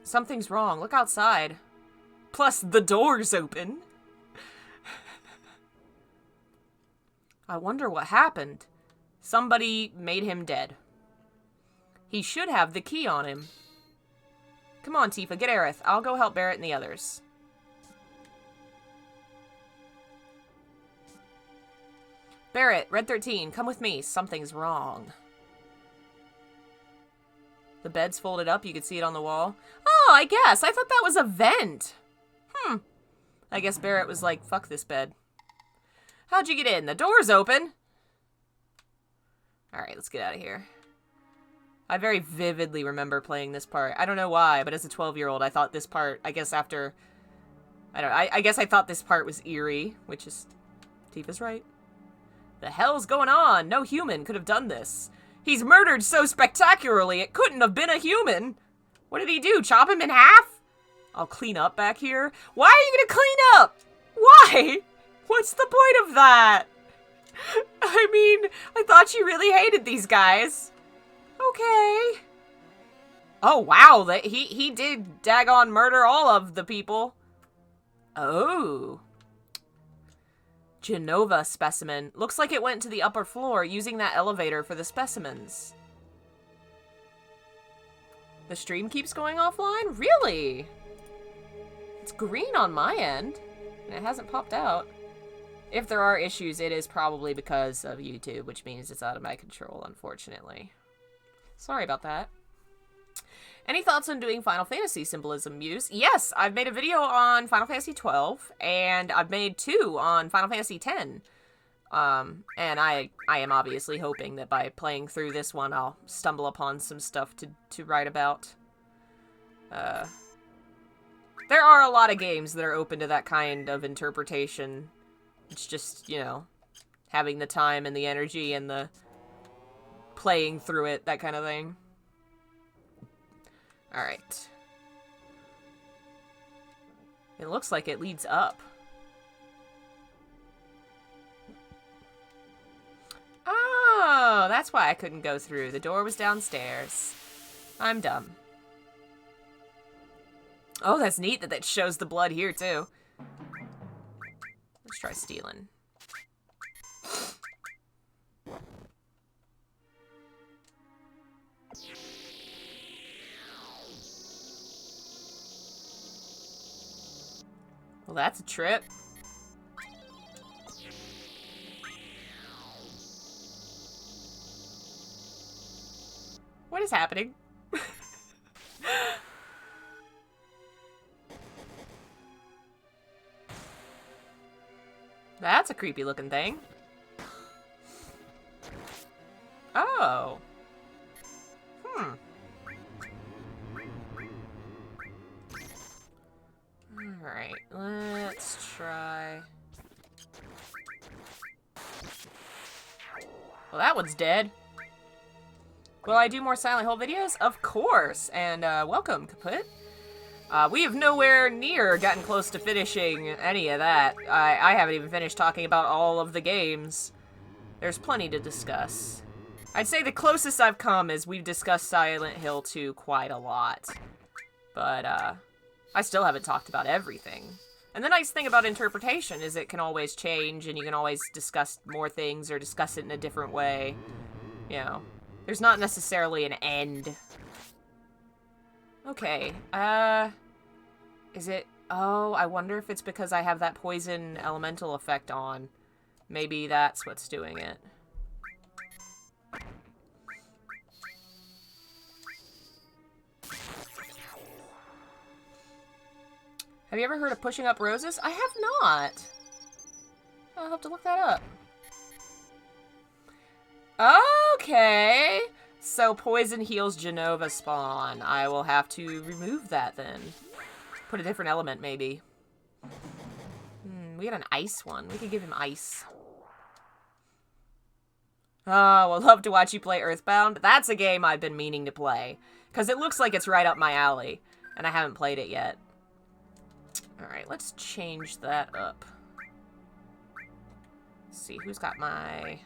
Something's wrong. Look outside. Plus, the door's open. I wonder what happened. Somebody made him dead. He should have the key on him. Come on, Tifa, get Aerith. I'll go help Barrett and the others. Barrett, Red 13, come with me. Something's wrong. The bed's folded up. You can see it on the wall. Oh, I guess. I thought that was a vent. I guess Barrett was like, fuck this bed. How'd you get in? The door's open. Alright, let's get out of here. I very vividly remember playing this part. I don't know why, but as a 12-year-old, I thought this part, I guess after... I guess I thought this part was eerie, which is... Tifa's right. The hell's going on? No human could have done this. He's murdered so spectacularly, it couldn't have been a human. What did he do? Chop him in half? I'll clean up back here. Why are you gonna clean up? Why? What's the point of that? I mean, I thought you really hated these guys. Okay. Oh, wow. He did daggone murder all of the people. Oh. Genova specimen. Looks like it went to the upper floor using that elevator for the specimens. The stream keeps going offline? Really? It's green on my end, and it hasn't popped out. If there are issues, it is probably because of YouTube, which means it's out of my control, unfortunately. Sorry about that. Any thoughts on doing Final Fantasy symbolism, Muse? Yes, I've made a video on Final Fantasy 12, and I've made 2 on Final Fantasy 10. And I am obviously hoping that by playing through this one, I'll stumble upon some stuff to write about. There are a lot of games that are open to that kind of interpretation. It's just, you know, having the time and the energy and the playing through it, that kind of thing. Alright. It looks like it leads up. Oh, that's why I couldn't go through. The door was downstairs. I'm dumb. Oh, that's neat that shows the blood here, too. Let's try stealing. Well, that's a trip. What is happening? That's a creepy looking thing. Oh. Alright, let's try... Well, that one's dead. Will I do more Silent Hill videos? Of course! And, welcome, Kaput. We have nowhere near gotten close to finishing any of that. I haven't even finished talking about all of the games. There's plenty to discuss. I'd say the closest I've come is we've discussed Silent Hill 2 quite a lot. But, I still haven't talked about everything. And the nice thing about interpretation is it can always change, and you can always discuss more things or discuss it in a different way. You know, there's not necessarily an end. Okay, is it... Oh, I wonder if it's because I have that poison elemental effect on. Maybe that's what's doing it. Have you ever heard of pushing up roses? I have not. I'll have to look that up. Okay. So poison heals Genova spawn. I will have to remove that then. Put a different element, maybe. We got an ice one. We could give him ice. Oh, I'd love to watch you play Earthbound. That's a game I've been meaning to play. Because it looks like it's right up my alley. And I haven't played it yet. Alright, let's change that up. Let's see, who's got my...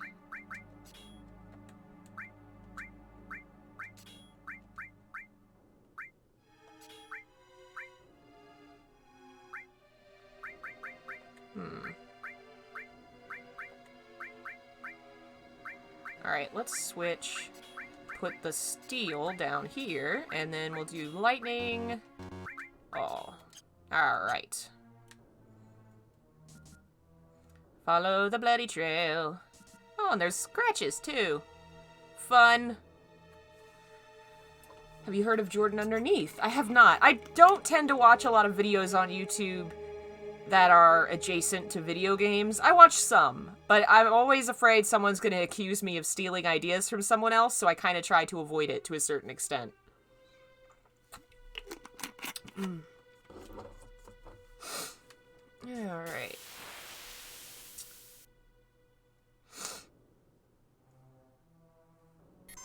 Alright, let's switch. Put the steel down here, and then we'll do lightning. Oh. Alright. Follow the bloody trail. Oh, and there's scratches, too. Fun. Have you heard of Jordan Underneath? I have not. I don't tend to watch a lot of videos on YouTube that are adjacent to video games. I watch some, but I'm always afraid someone's going to accuse me of stealing ideas from someone else, so I kind of try to avoid it to a certain extent. Alright.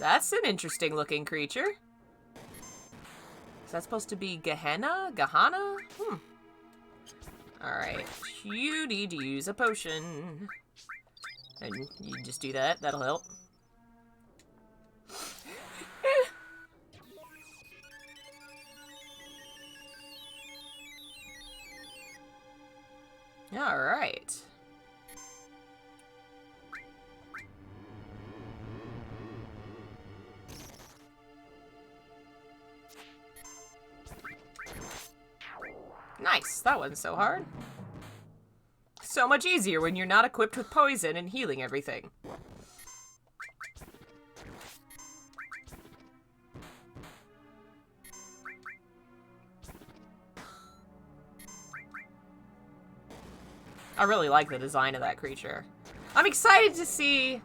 That's an interesting looking creature. Is that supposed to be Gehenna? Gahana? Alright. You need to use a potion. And you just do that. That'll help. Alright. Nice, that wasn't so hard. So much easier when you're not equipped with poison and healing everything. I really like the design of that creature. I'm excited to see,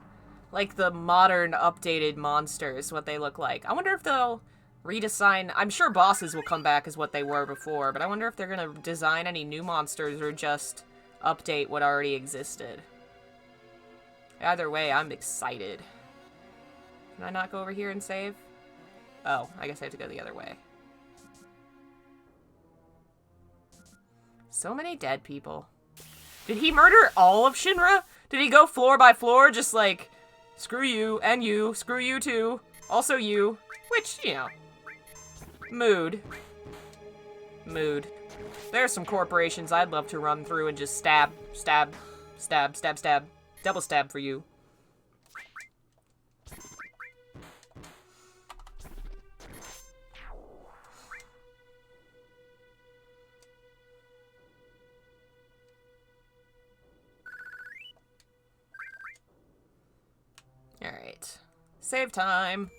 like, the modern, updated monsters, what they look like. I wonder if they'll redesign... I'm sure bosses will come back as what they were before, but I wonder if they're gonna design any new monsters or just update what already existed. Either way, I'm excited. Can I not go over here and save? Oh, I guess I have to go the other way. So many dead people. Did he murder all of Shinra? Did he go floor by floor, just like, screw you, screw you too, also you, which, you know, mood. There's some corporations I'd love to run through and just stab, double stab for you. Alright. Save time.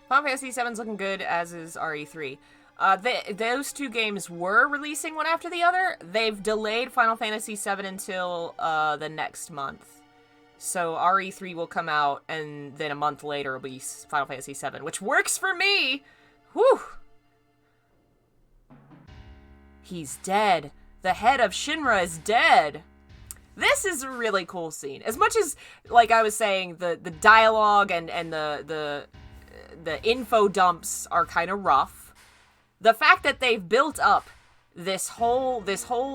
Final Fantasy VII's looking good, as is RE3. Those two games were releasing one after the other. They've delayed Final Fantasy VII until the next month. So RE3 will come out, and then a month later will be Final Fantasy VII, which works for me! Whew! He's dead. The head of Shinra is dead. This is a really cool scene. As much as, like I was saying, the dialogue and the info dumps are kind of rough, the fact that they've built up this whole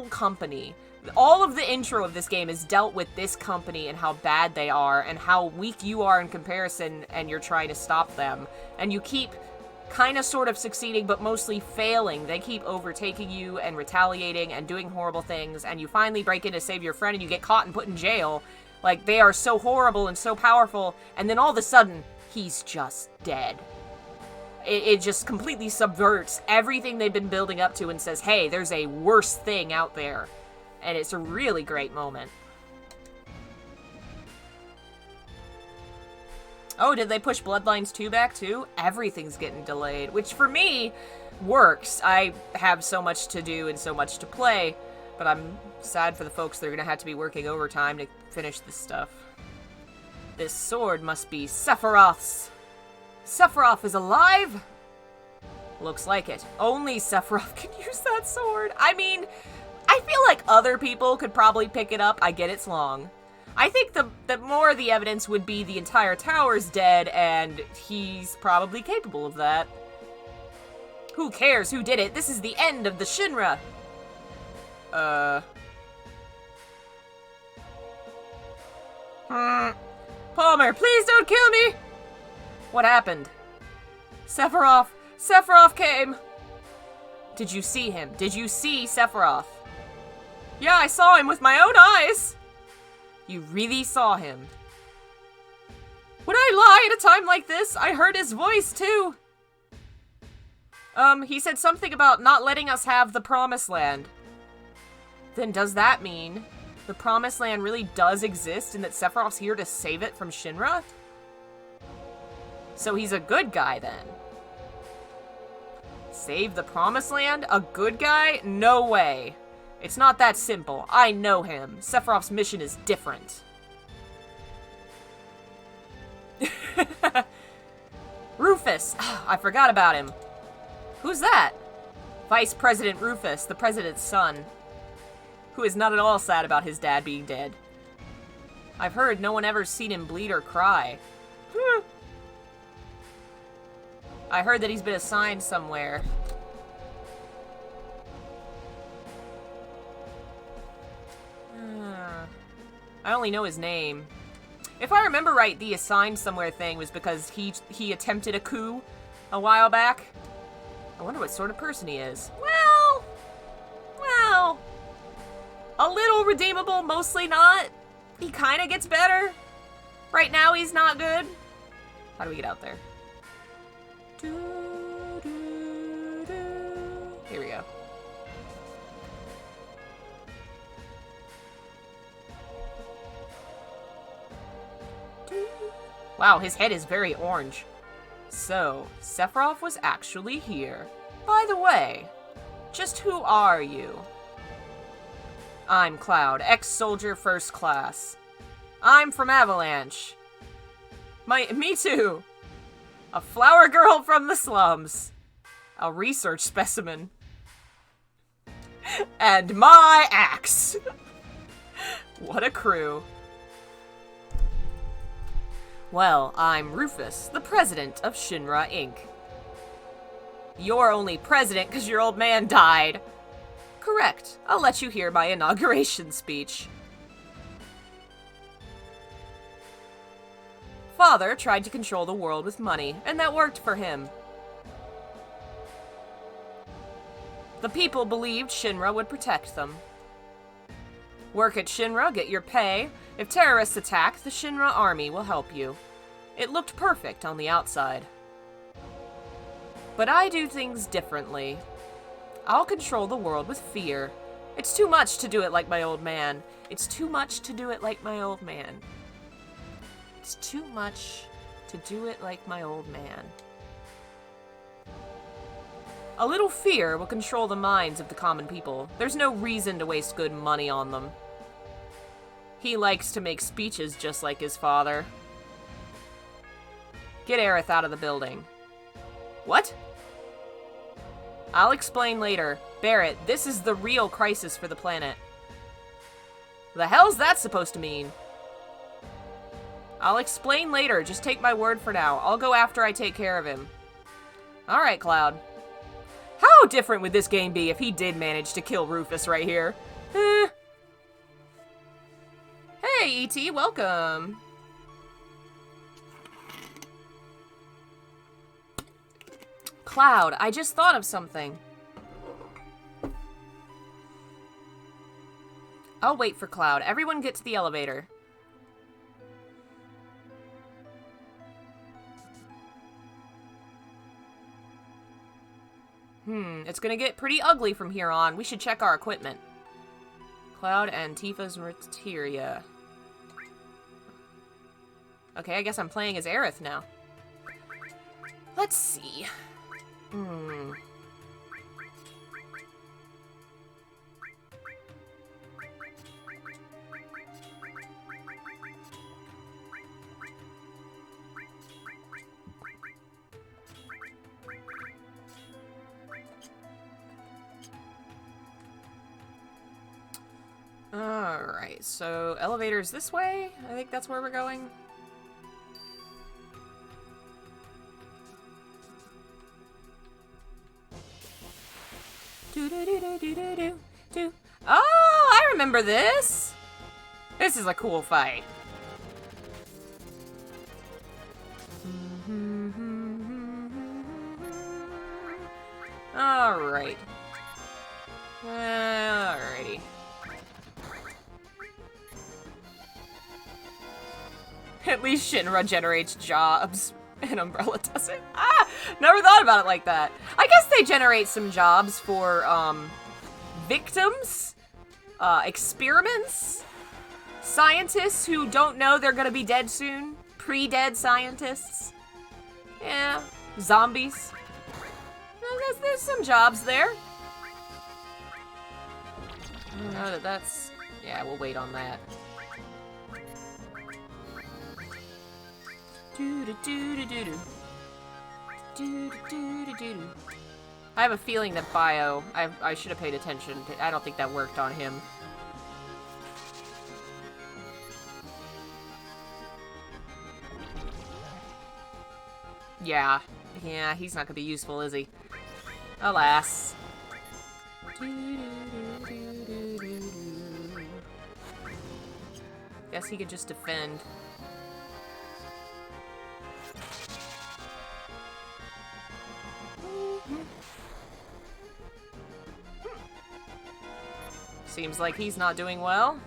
company, all of the intro of this game is dealt with this company and how bad they are and how weak you are in comparison, and you're trying to stop them. And you keep kind of sort of succeeding, but mostly failing. They keep overtaking you and retaliating and doing horrible things, and you finally break in to save your friend and you get caught and put in jail. Like, they are so horrible and so powerful, and then all of a sudden, he's just dead. It just completely subverts everything they've been building up to and says, hey, there's a worse thing out there. And it's a really great moment. Oh, did they push Bloodlines 2 back too? Everything's getting delayed, which for me works. I have so much to do and so much to play, but I'm sad for the folks that are gonna have to be working overtime to finish this stuff. This sword must be Sephiroth's. Sephiroth is alive? Looks like it. Only Sephiroth can use that sword. I mean, I feel like other people could probably pick it up. I get it's long. I think the more the evidence would be the entire tower's dead, and he's probably capable of that. Who cares who did it? This is the end of the Shinra. Palmer, please don't kill me! What happened? Sephiroth came! Did you see him? Did you see Sephiroth? Yeah, I saw him with my own eyes! You really saw him. Would I lie at a time like this? I heard his voice, too. He said something about not letting us have the Promised Land. Then does that mean the Promised Land really does exist and that Sephiroth's here to save it from Shinra? So he's a good guy, then. Save the Promised Land? A good guy? No way. It's not that simple. I know him. Sephiroth's mission is different. Rufus! I forgot about him. Who's that? Vice President Rufus, the president's son, who is not at all sad about his dad being dead. I've heard no one ever's seen him bleed or cry. I heard that he's been assigned somewhere. I only know his name. If I remember right, the assigned somewhere thing was because he attempted a coup a while back. I wonder what sort of person he is. Well, a little redeemable, mostly not. He kind of gets better. Right now, he's not good. How do we get out there? Here we go. Wow, his head is very orange. So, Sephiroth was actually here. By the way, just who are you? I'm Cloud, ex-soldier first class. I'm from Avalanche. Me too. A flower girl from the slums. A research specimen. And my axe. What a crew. Well, I'm Rufus, the president of Shinra Inc. You're only president because your old man died. Correct. I'll let you hear my inauguration speech. Father tried to control the world with money, and that worked for him. The people believed Shinra would protect them. Work at Shinra, get your pay. If terrorists attack, the Shinra army will help you. It looked perfect on the outside. But I do things differently. I'll control the world with fear. It's too much to do it like my old man. It's too much to do it like my old man. It's too much to do it like my old man. A little fear will control the minds of the common people. There's no reason to waste good money on them. He likes to make speeches just like his father. Get Aerith out of the building. What? I'll explain later. Barret, this is the real crisis for the planet. The hell's that supposed to mean? I'll explain later. Just take my word for now. I'll go after I take care of him. Alright, Cloud. How different would this game be if he did manage to kill Rufus right here? Hey, E.T., welcome. Cloud, I just thought of something. I'll wait for Cloud. Everyone get to the elevator. It's gonna get pretty ugly from here on. We should check our equipment. Cloud and Tifa's materia. Okay, I guess I'm playing as Aerith now. Let's see. Alright, so elevator's this way? I think that's where we're going. Oh, I remember this! This is a cool fight. Alright. Alrighty. At least Shinra generates jobs, and Umbrella doesn't. Ah! Never thought about it like that. I guess they generate some jobs for, victims, experiments, scientists who don't know they're gonna be dead soon, pre-dead scientists. Yeah, zombies. There's some jobs there. That's... yeah, we'll wait on that. I have a feeling that Bio, I should have paid attention. I don't think that worked on him. Yeah, he's not gonna be useful, is he? Alas. Guess he could just defend. Seems like he's not doing well.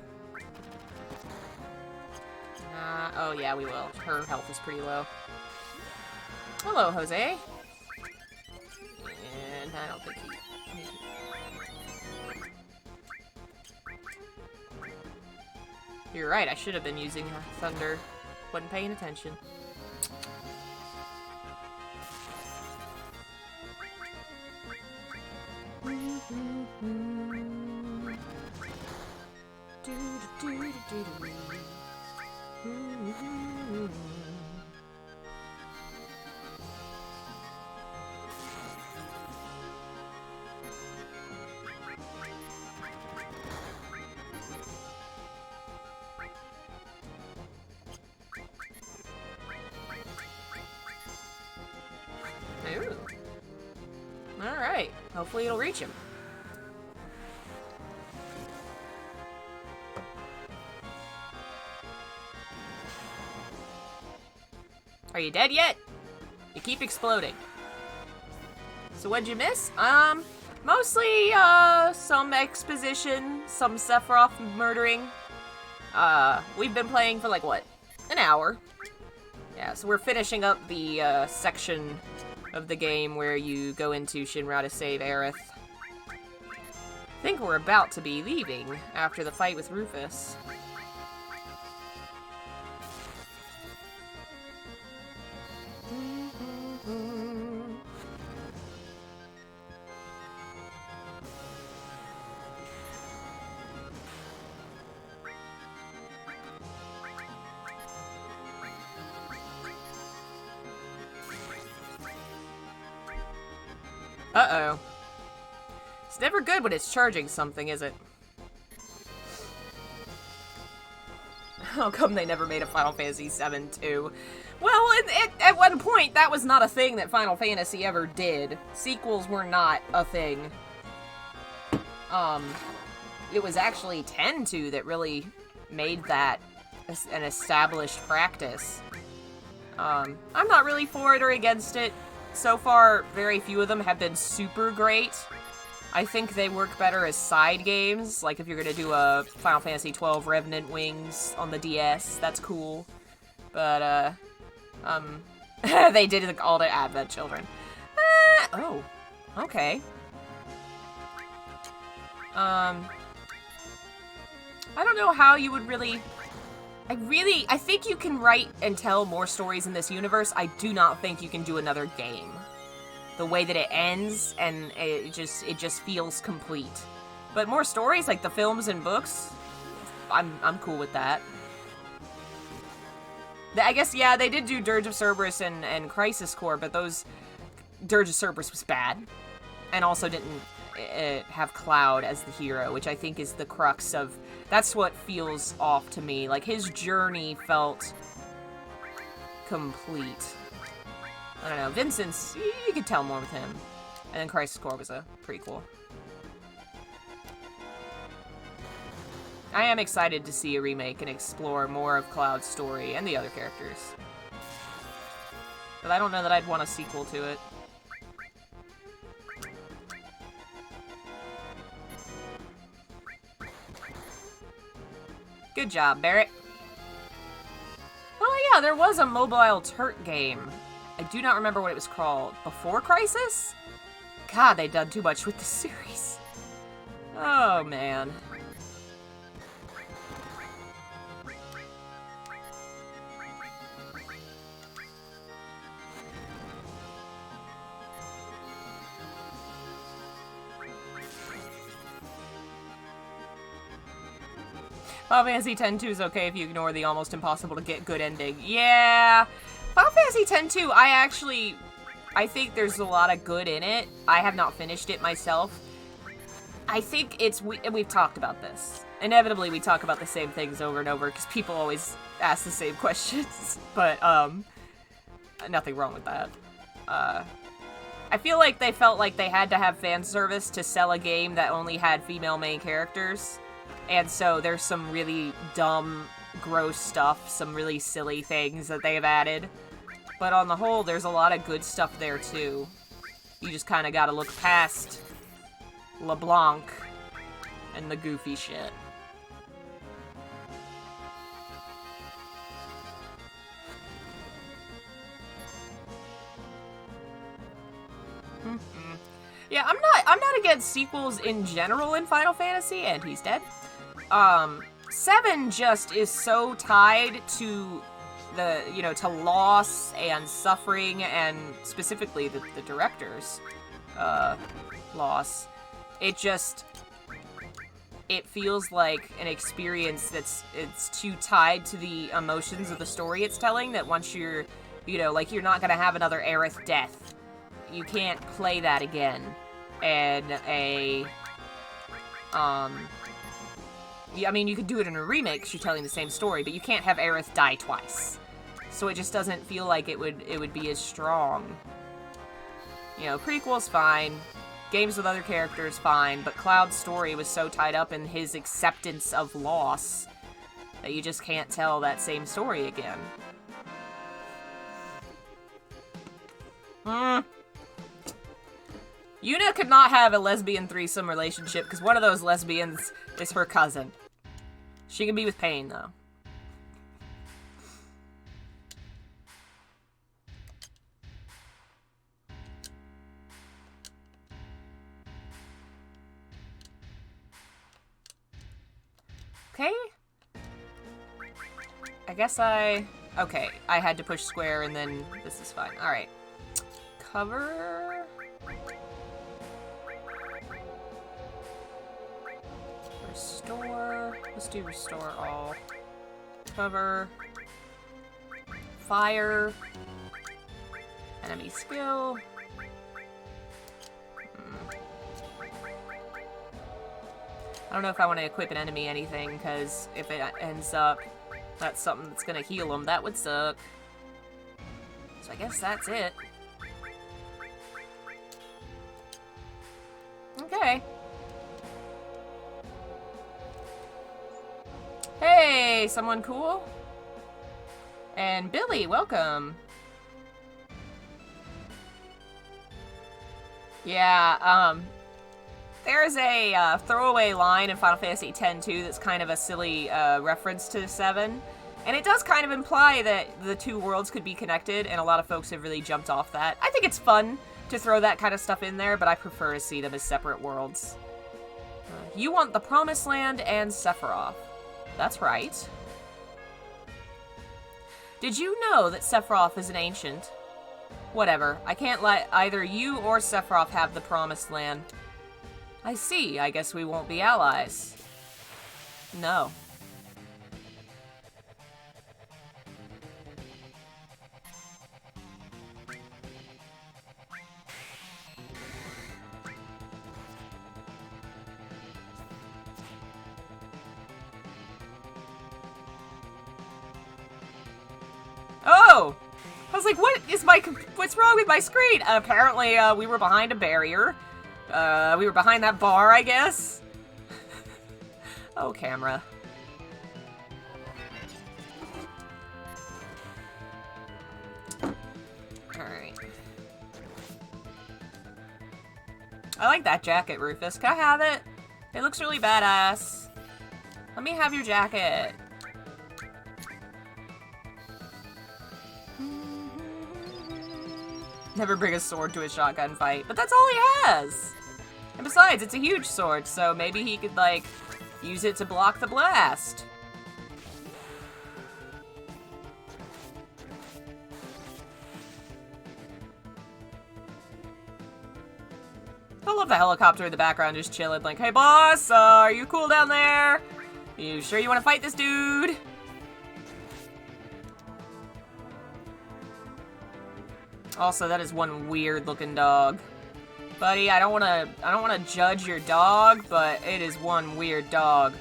Oh yeah, we will. Her health is pretty low. Hello, Jose. And I don't think he... You're right, I should have been using Thunder. Wasn't paying attention. Ooh. Alright, hopefully it'll reach him. Are you dead yet? You keep exploding. So what'd you miss? Mostly, some exposition, some Sephiroth murdering. We've been playing for like, what? An hour. Yeah, so we're finishing up the, section of the game where you go into Shinra to save Aerith. I think we're about to be leaving after the fight with Rufus. Uh-oh. It's never good when it's charging something, is it? How come they never made a Final Fantasy VII 2? Well, at one point, that was not a thing that Final Fantasy ever did. Sequels were not a thing. It was actually 10-2 that really made that an established practice. I'm not really for it or against it. So far, very few of them have been super great. I think they work better as side games, like if you're gonna do a Final Fantasy XII Revenant Wings on the DS, that's cool. But, they did it all to Advent Children. Oh, okay. I don't know how you would really... I think you can write and tell more stories in this universe. I do not think you can do another game. The way that it ends, and it just feels complete. But more stories, like the films and books, I'm cool with that. I guess, yeah, they did do Dirge of Cerberus and Crisis Core, but those... Dirge of Cerberus was bad. And also didn't have Cloud as the hero, which I think is the crux of... That's what feels off to me. Like, his journey felt complete. I don't know. Vincent's... You could tell more with him. And then Crisis Core was a prequel. I am excited to see a remake and explore more of Cloud's story and the other characters. But I don't know that I'd want a sequel to it. Good job, Barrett. Oh yeah, there was a mobile Turk game. I do not remember what it was called. Before Crisis? God, they've done too much with the series. Oh, man. Final Fantasy X-2 is okay if you ignore the almost impossible to get good ending. Yeah! Final Fantasy X-2, I think there's a lot of good in it. I have not finished it myself. I think we've talked about this. Inevitably, we talk about the same things over and over, because people always ask the same questions. But, nothing wrong with that. I feel like they felt like they had to have fan service to sell a game that only had female main characters. And so there's some really dumb gross stuff, some really silly things that they've added. But on the whole, there's a lot of good stuff there, too. You just kind of gotta look past LeBlanc and the goofy shit. Yeah, I'm not against sequels in general in Final Fantasy, and he's dead. 7 just is so tied to the, you know, to loss and suffering, and specifically the director's loss. It feels like an experience it's too tied to the emotions of the story it's telling, that once you're, you know, like, you're not gonna have another Aerith death. You can't play that again. And yeah, I mean, you could do it in a remake because you're telling the same story, but you can't have Aerith die twice. So it just doesn't feel like it would be as strong. You know, prequel's fine. Games with other characters, fine. But Cloud's story was so tied up in his acceptance of loss that you just can't tell that same story again. Yuna could not have a lesbian threesome relationship because one of those lesbians is her cousin. She can be with Pain, though. Okay. I guess okay, I had to push square and then this is fine. Alright. Cover... Restore. Let's do restore all. Cover. Fire. Enemy skill. I don't know if I want to equip an enemy anything, because if it ends up that's something that's gonna heal them, that would suck. So I guess that's it. Okay. Hey, someone cool? And Billy, welcome. Yeah, there's a throwaway line in Final Fantasy X-2 that's kind of a silly reference to 7. And it does kind of imply that the two worlds could be connected, and a lot of folks have really jumped off that. I think it's fun to throw that kind of stuff in there, but I prefer to see them as separate worlds. You want the Promised Land and Sephiroth. That's right. Did you know that Sephiroth is an ancient? Whatever. I can't let either you or Sephiroth have the Promised Land. I see. I guess we won't be allies. No. Oh! I was like, what's wrong with my screen? Apparently, we were behind a barrier. We were behind that bar, I guess. Oh, camera. Alright. I like that jacket, Rufus. Can I have it? It looks really badass. Let me have your jacket. Never bring a sword to a shotgun fight. But that's all he has! And besides, it's a huge sword, so maybe he could, like, use it to block the blast. I love the helicopter in the background just chilling, like, hey boss, are you cool down there? You sure you want to fight this dude? Also, that is one weird-looking dog. Buddy, I don't wanna judge your dog, but it is one weird dog.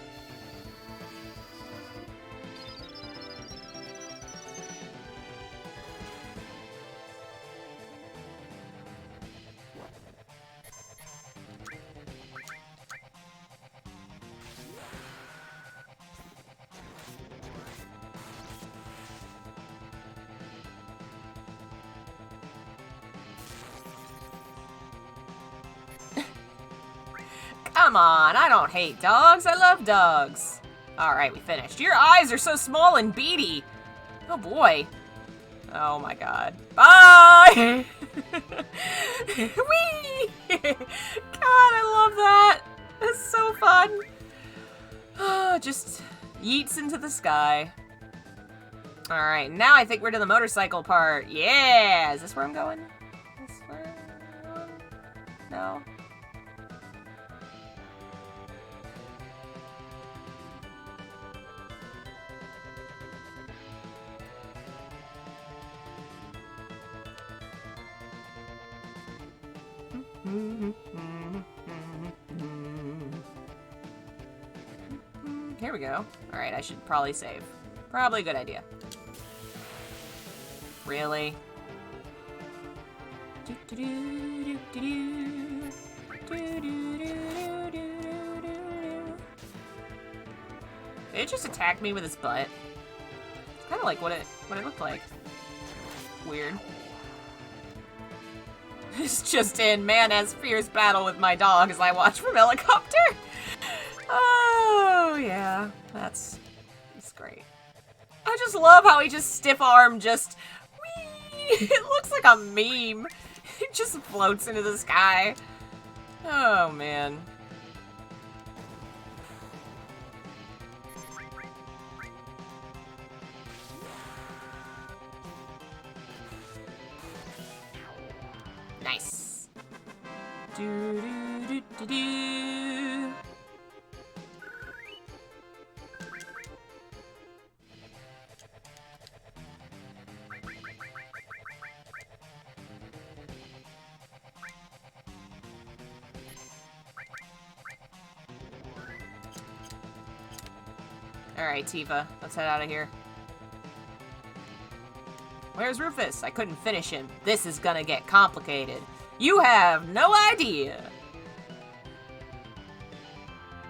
Come on, I don't hate dogs. I love dogs. Alright, we finished. Your eyes are so small and beady. Oh boy. Oh my god. Bye! Whee! God, I love that. It's so fun. Oh, just yeets into the sky. Alright, now I think we're to the motorcycle part. Yeah! Is this where I'm going? Is this where I'm going? No. Here we go. Alright, I should probably save. Probably a good idea. Really? Did it just attack me with its butt? It's kind of like what it looked like. Weird. It's just in man has fierce battle with my dog as I watch from helicopter. Oh yeah, that's great. I just love how he just stiff arm just whee! It looks like a meme. It just floats into the sky. Oh man. Nice. Do do do do do. Alright, Tifa, let's head out of here. Where's Rufus? I couldn't finish him. This is gonna get complicated. You have no idea.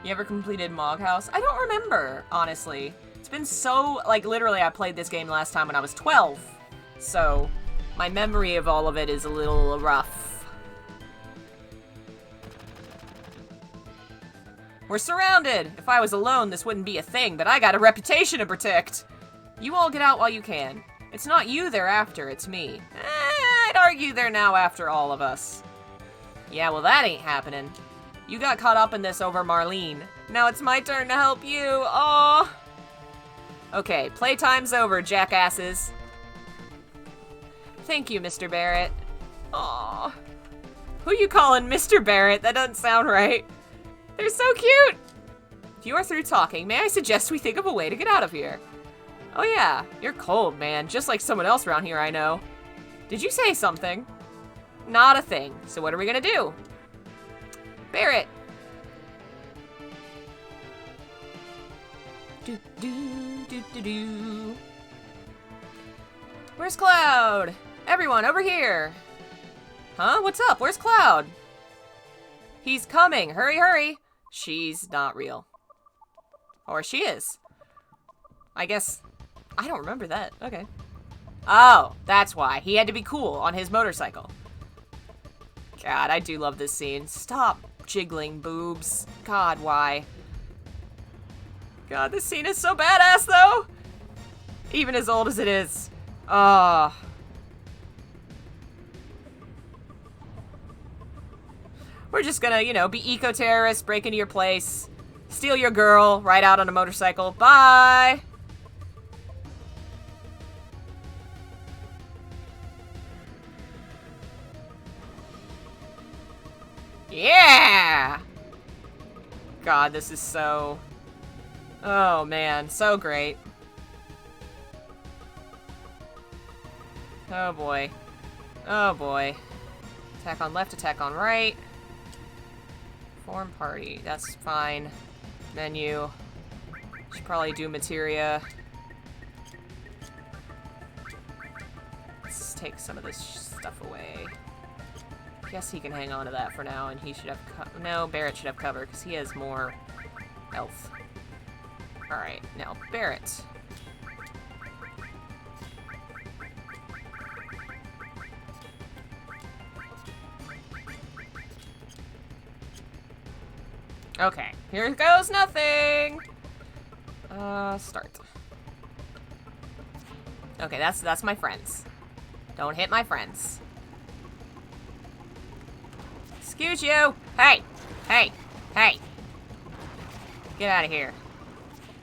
You ever completed Mog House? I don't remember, honestly. It's been so, like, literally I played this game last time when I was 12. So, my memory of all of it is a little rough. We're surrounded! If I was alone, this wouldn't be a thing, but I got a reputation to protect. You all get out while you can. It's not you they're after, it's me. I'd argue they're now after all of us. Yeah, well that ain't happening. You got caught up in this over Marlene. Now it's my turn to help you. Aww. Okay, playtime's over, jackasses. Thank you, Mr. Barrett. Aww. Who you calling Mr. Barrett? That doesn't sound right. They're so cute! If you are through talking, may I suggest we think of a way to get out of here? Oh yeah, you're cold, man. Just like someone else around here I know. Did you say something? Not a thing. So what are we gonna do? Barrett! Do do do do do. Where's Cloud? Everyone, over here! Huh? What's up? Where's Cloud? He's coming! Hurry, hurry! She's not real. Or she is. I guess... I don't remember that. Okay. Oh, that's why. He had to be cool on his motorcycle. God, I do love this scene. Stop jiggling boobs. God, why? God, this scene is so badass, though! Even as old as it is. Oh. We're just gonna, you know, be eco-terrorists, break into your place, steal your girl, ride out on a motorcycle. Bye! Yeah! God, this is so... Oh, man. So great. Oh, boy. Oh, boy. Attack on left, attack on right. Form party. That's fine. Menu. Should probably do materia. Let's take some of this stuff away. Guess he can hang on to that for now, and he should have no, Barrett should have cover, because he has more health. Alright, now, Barrett. Okay, here goes nothing. Start. Okay, that's my friends. Don't hit my friends. Excuse you. Hey, hey, hey. Get out of here.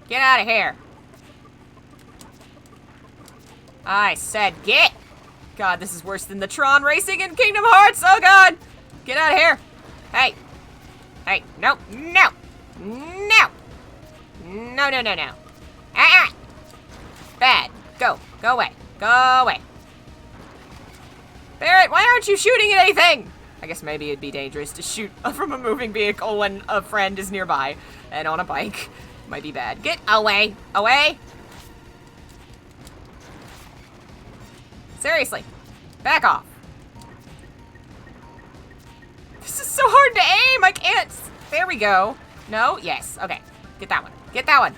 Get out of here. I said get. God, this is worse than the Tron racing in Kingdom Hearts. Oh, God. Get out of here. Hey. Hey. No. No. No. No, no, no, no. Ah! Bad. Go. Go away. Go away. Barrett, why aren't you shooting at anything? I guess maybe it'd be dangerous to shoot from a moving vehicle when a friend is nearby and on a bike. Might be bad. Get away. Away. Seriously. Back off. This is so hard to aim. I can't. There we go. No? Yes. Okay. Get that one. Get that one.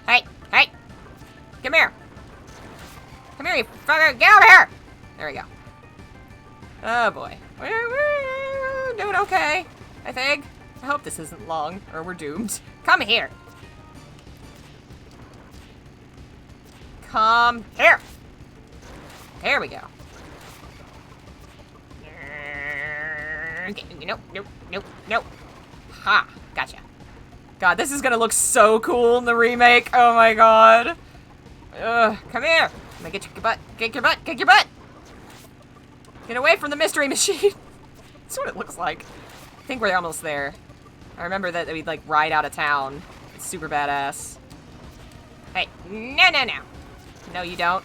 Hey. Hey. Come here. Come here, you fucker. Get over here. There we go. Oh, boy. We're doing okay, I think. I hope this isn't long, or we're doomed. Come here. Come here. There we go. Nope, nope, nope, nope. Ha, gotcha. God, this is gonna look so cool in the remake. Oh my god. Come here. I'm gonna get your butt. Get your butt. Get your butt. Get away from the mystery machine. That's what it looks like. I think we're almost there. I remember that we'd like ride out of town. It's super badass. Hey, no, no, no. No, you don't.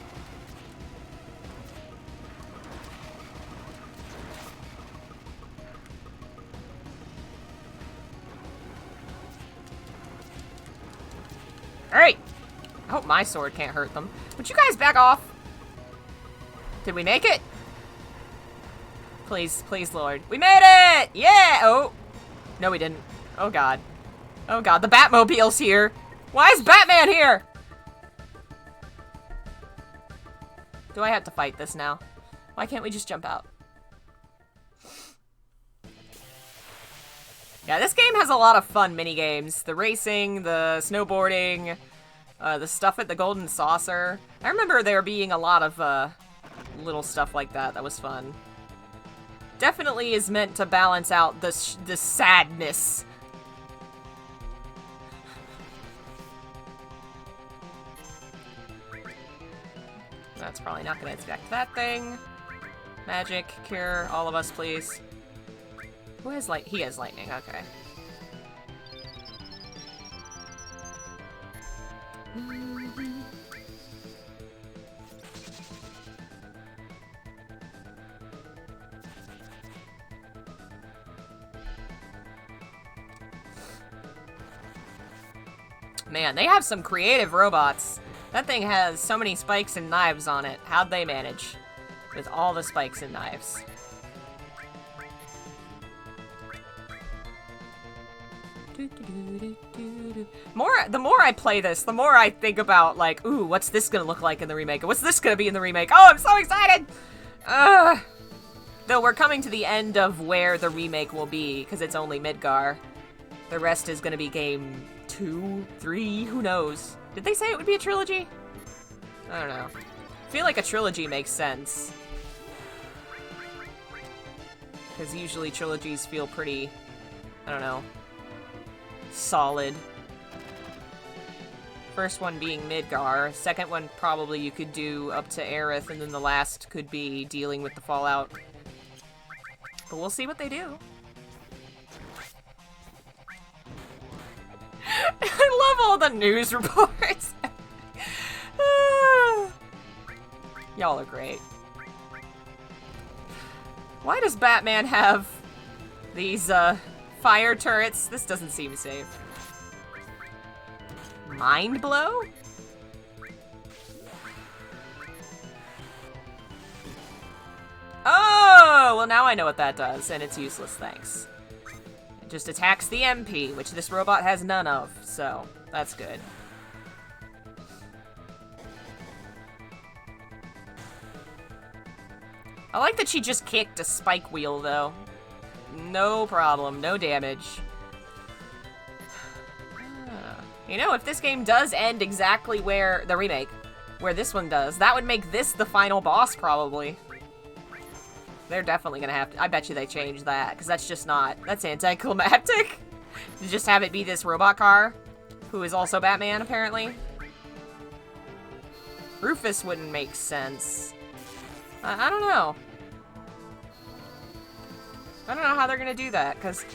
Alright. I hope my sword can't hurt them. Would you guys back off? Did we make it? Please, please, Lord. We made it! Yeah! Oh. No, we didn't. Oh, God. Oh, God. The Batmobile's here. Why is Batman here? Do I have to fight this now? Why can't we just jump out? Yeah, this game has a lot of fun mini-games. The racing, the snowboarding, the stuff at the Golden Saucer. I remember there being a lot of little stuff like that that was fun. Definitely is meant to balance out the sadness. That's probably not going to affect that thing. Magic, cure, all of us, please. Who has light? He has lightning, okay. Man, they have some creative robots. That thing has so many spikes and knives on it. How'd they manage? With all the spikes and knives. The more I play this, the more I think about, like, ooh, what's this gonna look like in the remake? What's this gonna be in the remake? Oh, I'm so excited! Though we're coming to the end of where the remake will be, because it's only Midgar. The rest is gonna be game 2, 3, who knows? Did they say it would be a trilogy? I don't know. I feel like a trilogy makes sense. Because usually trilogies feel pretty, I don't know, solid. First one being Midgar. Second one probably you could do up to Aerith, and then the last could be dealing with the fallout. But we'll see what they do. I love all the news reports. Y'all are great. Why does Batman have these, fire turrets? This doesn't seem safe. Mind blow? Oh! Well, now I know what that does, and it's useless, thanks. It just attacks the MP, which this robot has none of, so that's good. I like that she just kicked a spike wheel, though. No problem, no damage. You know, if this game does end exactly where the remake, where this one does, that would make this the final boss, probably. They're definitely gonna have to... I bet you they changed that, because that's just not... That's anticlimactic. To just have it be this robot car, who is also Batman, apparently. Rufus wouldn't make sense. I don't know. I don't know how they're gonna do that, because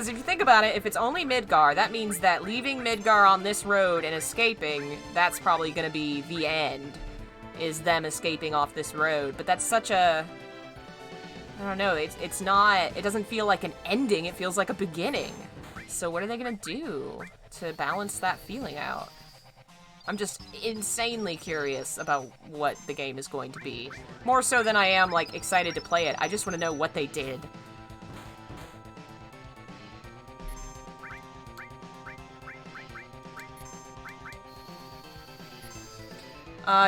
if you think about it, if it's only Midgar, that means that leaving Midgar on this road and escaping, that's probably gonna be the end, is them escaping off this road. But that's such a... I don't know, it's not... It doesn't feel like an ending, it feels like a beginning. So what are they gonna do to balance that feeling out? I'm just insanely curious about what the game is going to be. More so than I am, like, excited to play it. I just want to know what they did.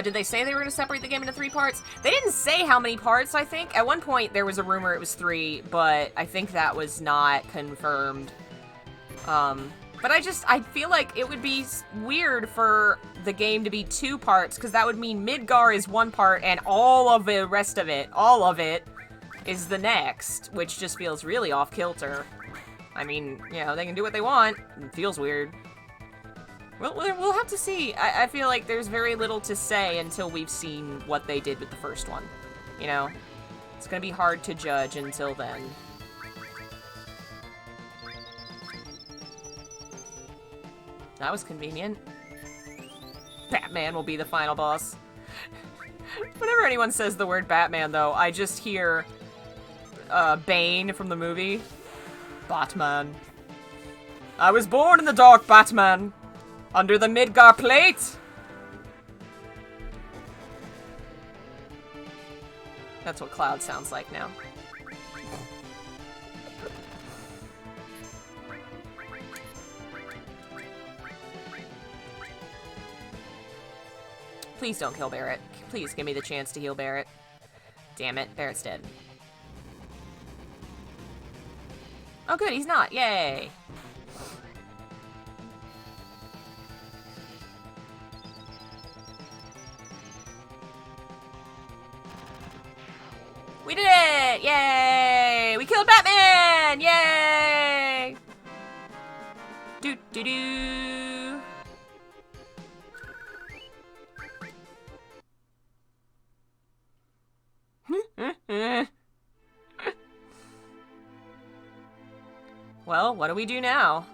Did they say they were going to separate the game into 3 parts? They didn't say how many parts, I think. At one point, there was a rumor it was 3, but I think that was not confirmed. But I feel like it would be weird for the game to be 2 parts, because that would mean Midgar is 1 part, and all of the rest of it, all of it, is the next, which just feels really off-kilter. I mean, you know, they can do what they want. It feels weird. We'll have to see. I feel like there's very little to say until we've seen what they did with the first one. You know? It's gonna be hard to judge until then. That was convenient. Batman will be the final boss. Whenever anyone says the word Batman, though, I just hear Bane from the movie. Batman. I was born in the dark, Batman. Under the Midgar plate! That's what Cloud sounds like now. Please don't kill Barrett. Please give me the chance to heal Barrett. Damn it, Barrett's dead. Oh good, he's not. Yay! We did it! Yay! We killed Batman! Yay! Do do do. Well, what do we do now?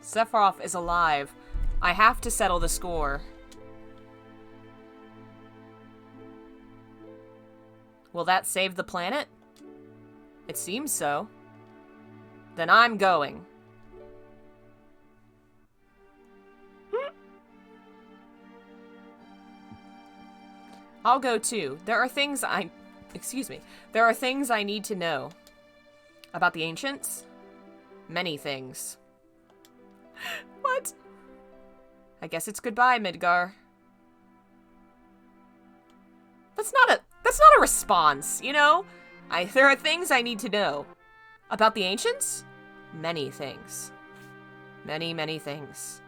Sephiroth is alive. I have to settle the score. Will that save the planet? It seems so. Then I'm going. I'll go too. There are things I need to know. About the ancients? Many things. What? I guess it's goodbye, Midgar. That's not a response, you know? There are things I need to know. About the ancients? Many things. Many, many things.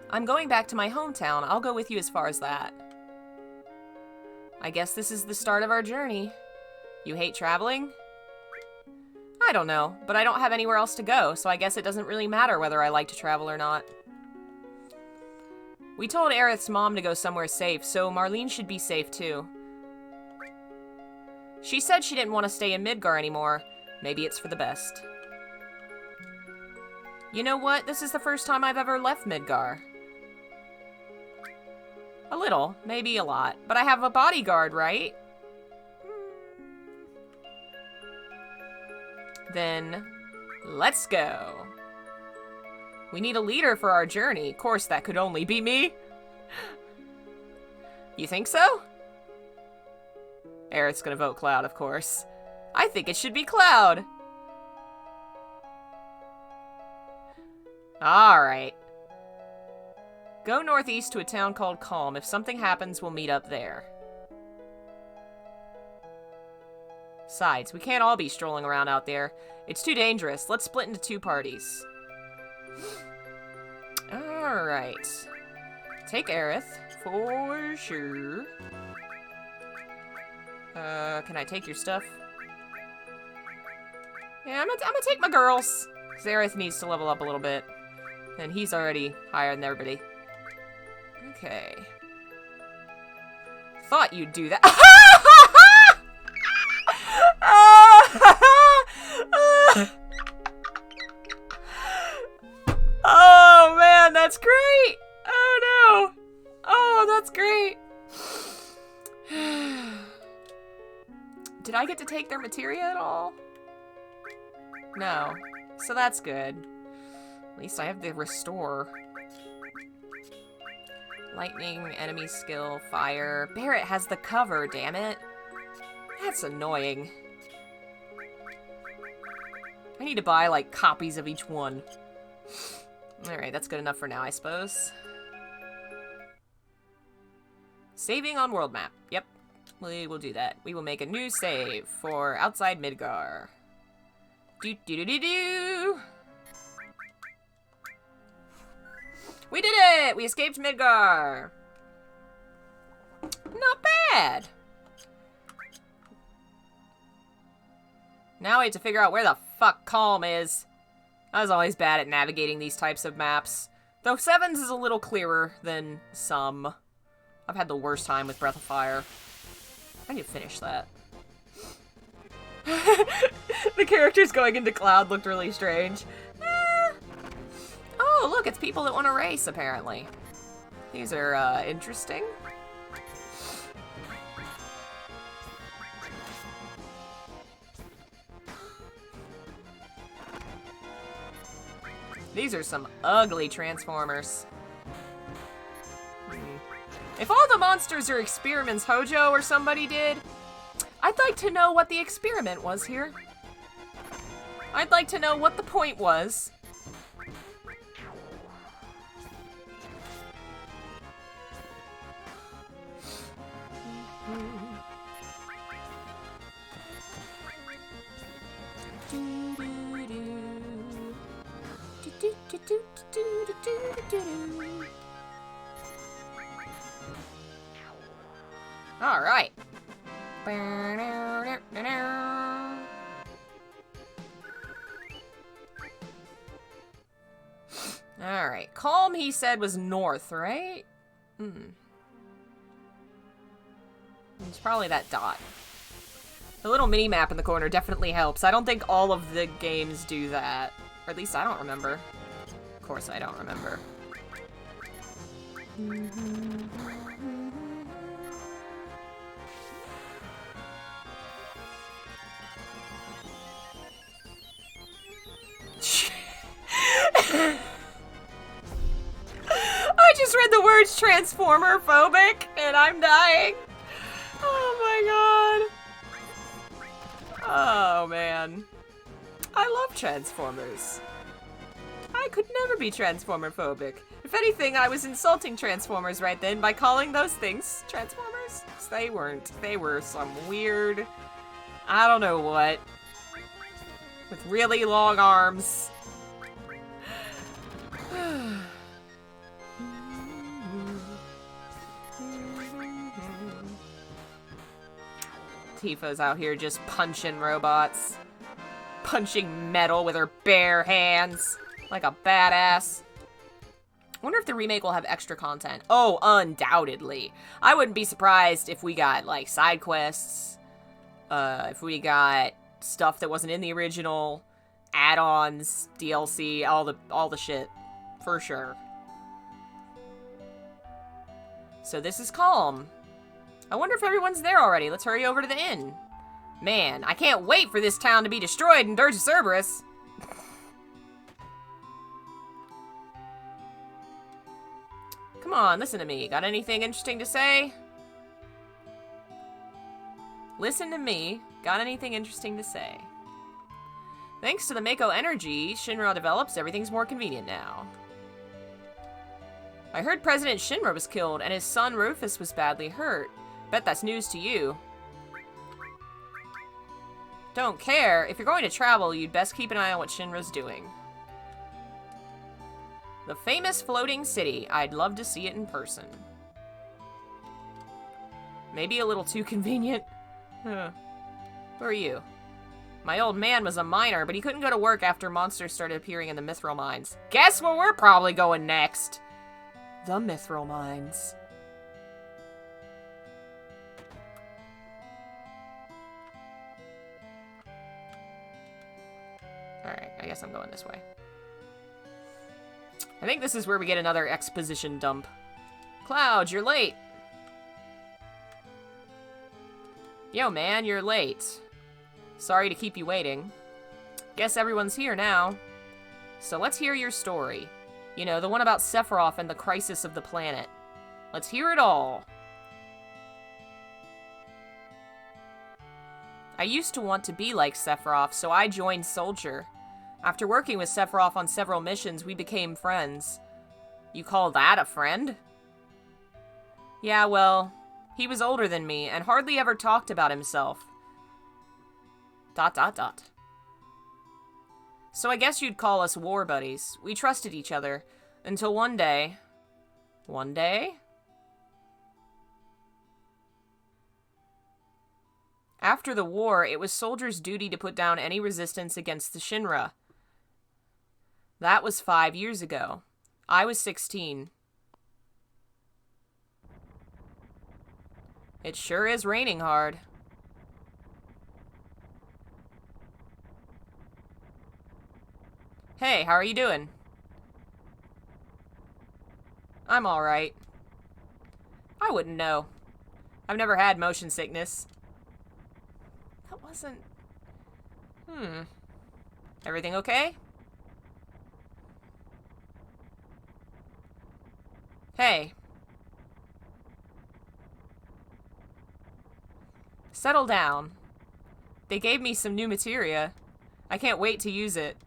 I'm going back to my hometown. I'll go with you as far as that. I guess this is the start of our journey. You hate traveling? I don't know, but I don't have anywhere else to go, so I guess it doesn't really matter whether I like to travel or not. We told Aerith's mom to go somewhere safe, so Marlene should be safe too. She said she didn't want to stay in Midgar anymore. Maybe it's for the best. You know what? This is the first time I've ever left Midgar. A little, maybe a lot, but I have a bodyguard, right? Then, let's go. We need a leader for our journey. Of course, that could only be me. You think so? Aerith's gonna vote Cloud, of course. I think it should be Cloud. Alright. Go northeast to a town called Calm. If something happens, we'll meet up there. Besides, we can't all be strolling around out there. It's too dangerous. Let's split into 2 parties. Alright. Take Aerith, for sure. Can I take your stuff? Yeah, I'm gonna take my girls. Because Aerith needs to level up a little bit. And he's already higher than everybody. Okay. Thought you'd do that. Oh man, that's great! Oh no! Oh, that's great! Did I get to take their materia at all? No. So that's good. At least I have the restore. Lightning, enemy skill, fire. Barret has the cover, damn it. That's annoying. I need to buy, like, copies of each one. Alright, that's good enough for now, I suppose. Saving on world map. Yep, we will do that. We will make a new save for outside Midgar. Do-do-do-do-do! We did it! We escaped Midgar! Not bad! Now we have to figure out where the fuck Calm is. I was always bad at navigating these types of maps. Though Sevens is a little clearer than some. I've had the worst time with Breath of Fire. I need to finish that. The characters going into Cloud looked really strange. Oh, look, it's people that want to race, apparently. These are, interesting. These are some ugly Transformers. If all the monsters are experiments Hojo or somebody did, I'd like to know what the experiment was here. I'd like to know what the point was. All right. All right. Calm, he said, was north, right? It's probably that dot. The little mini-map in the corner definitely helps. I don't think all of the games do that. Or at least I don't remember. Of course I don't remember. I just read the words Transformer phobic and I'm dying. Oh my god. Oh man. I love Transformers. I could never be Transformer phobic. If anything, I was insulting Transformers right then by calling those things Transformers. They weren't. They were some weird, I don't know what, with really long arms. Tifa's out here just punching robots. Punching metal with her bare hands. Like a badass. I wonder if the remake will have extra content. Oh, undoubtedly. I wouldn't be surprised if we got, like, side quests. If we got stuff that wasn't in the original. Add-ons, DLC, all the shit. For sure. So this is Calm. I wonder if everyone's there already. Let's hurry over to the inn. Man, I can't wait for this town to be destroyed in Dirge of Cerberus. Come on, listen to me. Got anything interesting to say? Listen to me. Got anything interesting to say? Thanks to the Mako energy Shinra develops, everything's more convenient now. I heard President Shinra was killed, and his son Rufus was badly hurt. Bet that's news to you. Don't care. If you're going to travel, you'd best keep an eye on what Shinra's doing. The famous floating city. I'd love to see it in person. Maybe a little too convenient. Huh. Who are you? My old man was a miner, but he couldn't go to work after monsters started appearing in the mithril mines. Guess where we're probably going next? The mithril mines. Alright, I guess I'm going this way. I think this is where we get another exposition dump. Cloud, you're late. Yo, man, you're late. Sorry to keep you waiting. Guess everyone's here now. So let's hear your story. You know, the one about Sephiroth and the crisis of the planet. Let's hear it all. I used to want to be like Sephiroth, so I joined Soldier. After working with Sephiroth on several missions, we became friends. You call that a friend? Yeah, well, he was older than me and hardly ever talked about himself. ... So I guess you'd call us war buddies. We trusted each other. Until one day... One day? After the war, it was Soldier's duty to put down any resistance against the Shinra. That was 5 years ago. I was 16. It sure is raining hard. Hey, how are you doing? I'm alright. I wouldn't know. I've never had motion sickness. That wasn't... Everything okay? Hey. Settle down. They gave me some new materia. I can't wait to use it.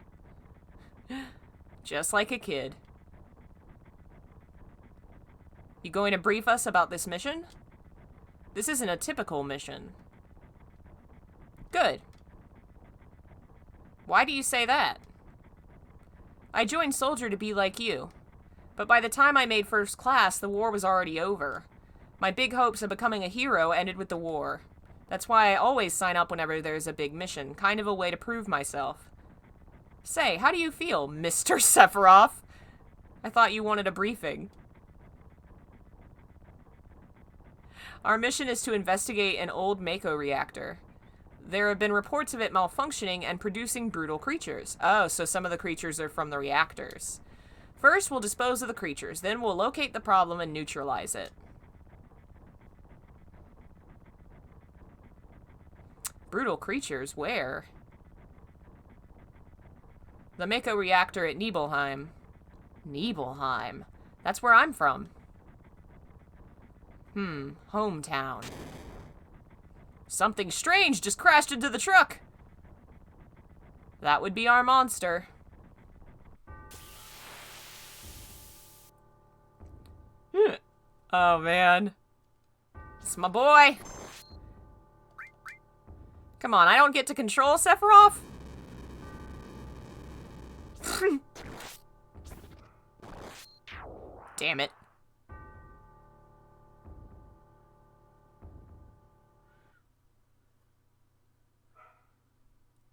Just like a kid. You going to brief us about this mission? This isn't a typical mission. Good. Why do you say that? I joined Soldier to be like you. But by the time I made first class, the war was already over. My big hopes of becoming a hero ended with the war. That's why I always sign up whenever there's a big mission, kind of a way to prove myself. Say, how do you feel, Mr. Sephiroth? I thought you wanted a briefing. Our mission is to investigate an old Mako reactor. There have been reports of it malfunctioning and producing brutal creatures. Oh, so some of the creatures are from the reactors. First, we'll dispose of the creatures, then we'll locate the problem and neutralize it. Brutal creatures? Where? The Mako reactor at Nibelheim. Nibelheim? That's where I'm from. Hometown. Something strange just crashed into the truck! That would be our monster. Oh, man. It's my boy. Come on, I don't get to control Sephiroth? Damn it.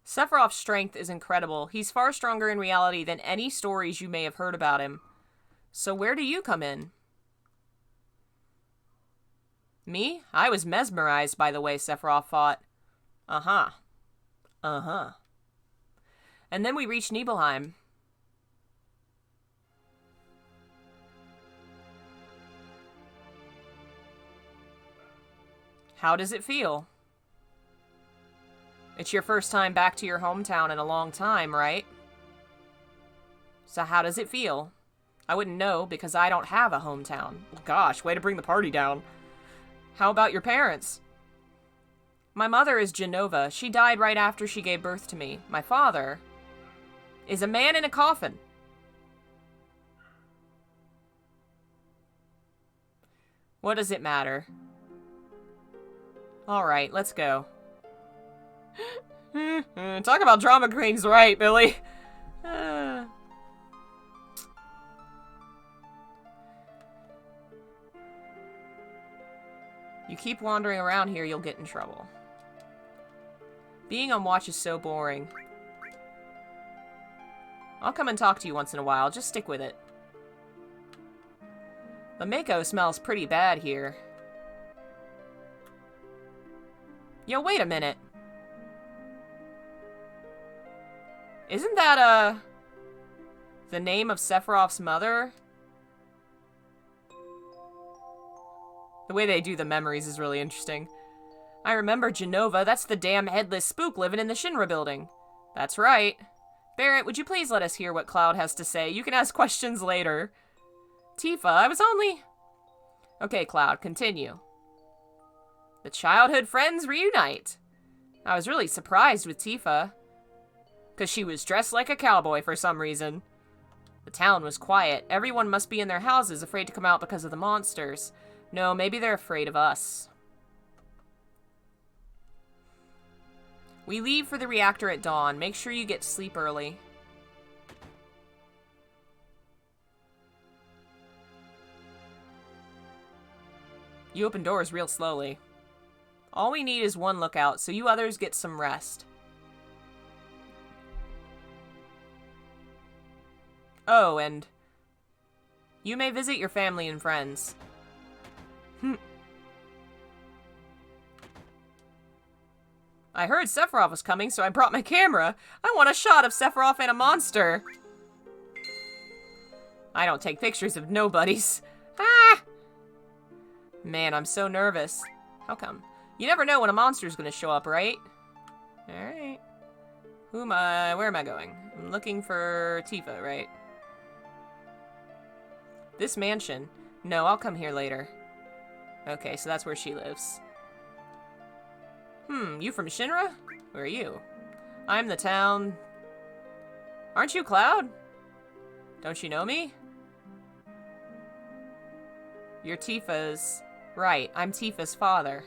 Sephiroth's strength is incredible. He's far stronger in reality than any stories you may have heard about him. So where do you come in? Me? I was mesmerized by the way Sephiroth fought. Uh-huh. Uh-huh. And then we reached Nibelheim. How does it feel? It's your first time back to your hometown in a long time, right? So how does it feel? I wouldn't know because I don't have a hometown. Gosh, way to bring the party down. How about your parents? My mother is Genova. She died right after she gave birth to me. My father is a man in a coffin. What does it matter? Alright, let's go. Talk about drama queens, right, Billy? You keep wandering around here, you'll get in trouble. Being on watch is so boring. I'll come and talk to you once in a while, just stick with it. The Mako smells pretty bad here. Yo, wait a minute. Isn't that, the name of Sephiroth's mother? The way they do the memories is really interesting. I remember Genova. That's the damn headless spook living in the Shinra building. That's right. Barrett, would you please let us hear what Cloud has to say? You can ask questions later. Tifa, I was only... Okay, Cloud, continue. The childhood friends reunite. I was really surprised with Tifa. Because she was dressed like a cowboy for some reason. The town was quiet. Everyone must be in their houses, afraid to come out because of the monsters. No, maybe they're afraid of us. We leave for the reactor at dawn. Make sure you get to sleep early. You open doors real slowly. All we need is one lookout, so you others get some rest. Oh, and you may visit your family and friends. I heard Sephiroth was coming, so I brought my camera. I want a shot of Sephiroth and a monster. I don't take pictures of nobodies. Ah! Man, I'm so nervous. How come? You never know when a monster's gonna show up, right? Alright. Where am I going? I'm looking for Tifa, right? This mansion. No, I'll come here later. Okay, so that's where she lives. You from Shinra? Where are you? I'm the town... Aren't you Cloud? Don't you know me? You're Tifa's... Right, I'm Tifa's father.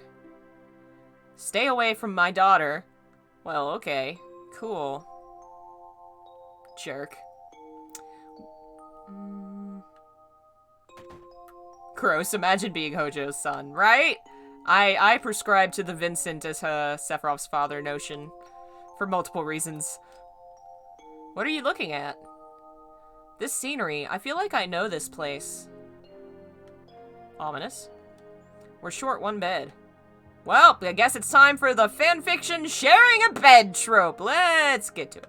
Stay away from my daughter. Well, okay. Cool. Jerk. Gross, imagine being Hojo's son, right? I prescribe to the Vincent as Sephiroth's father notion. For multiple reasons. What are you looking at? This scenery, I feel like I know this place. Ominous. We're short one bed. Well, I guess it's time for the fanfiction sharing a bed trope. Let's get to it.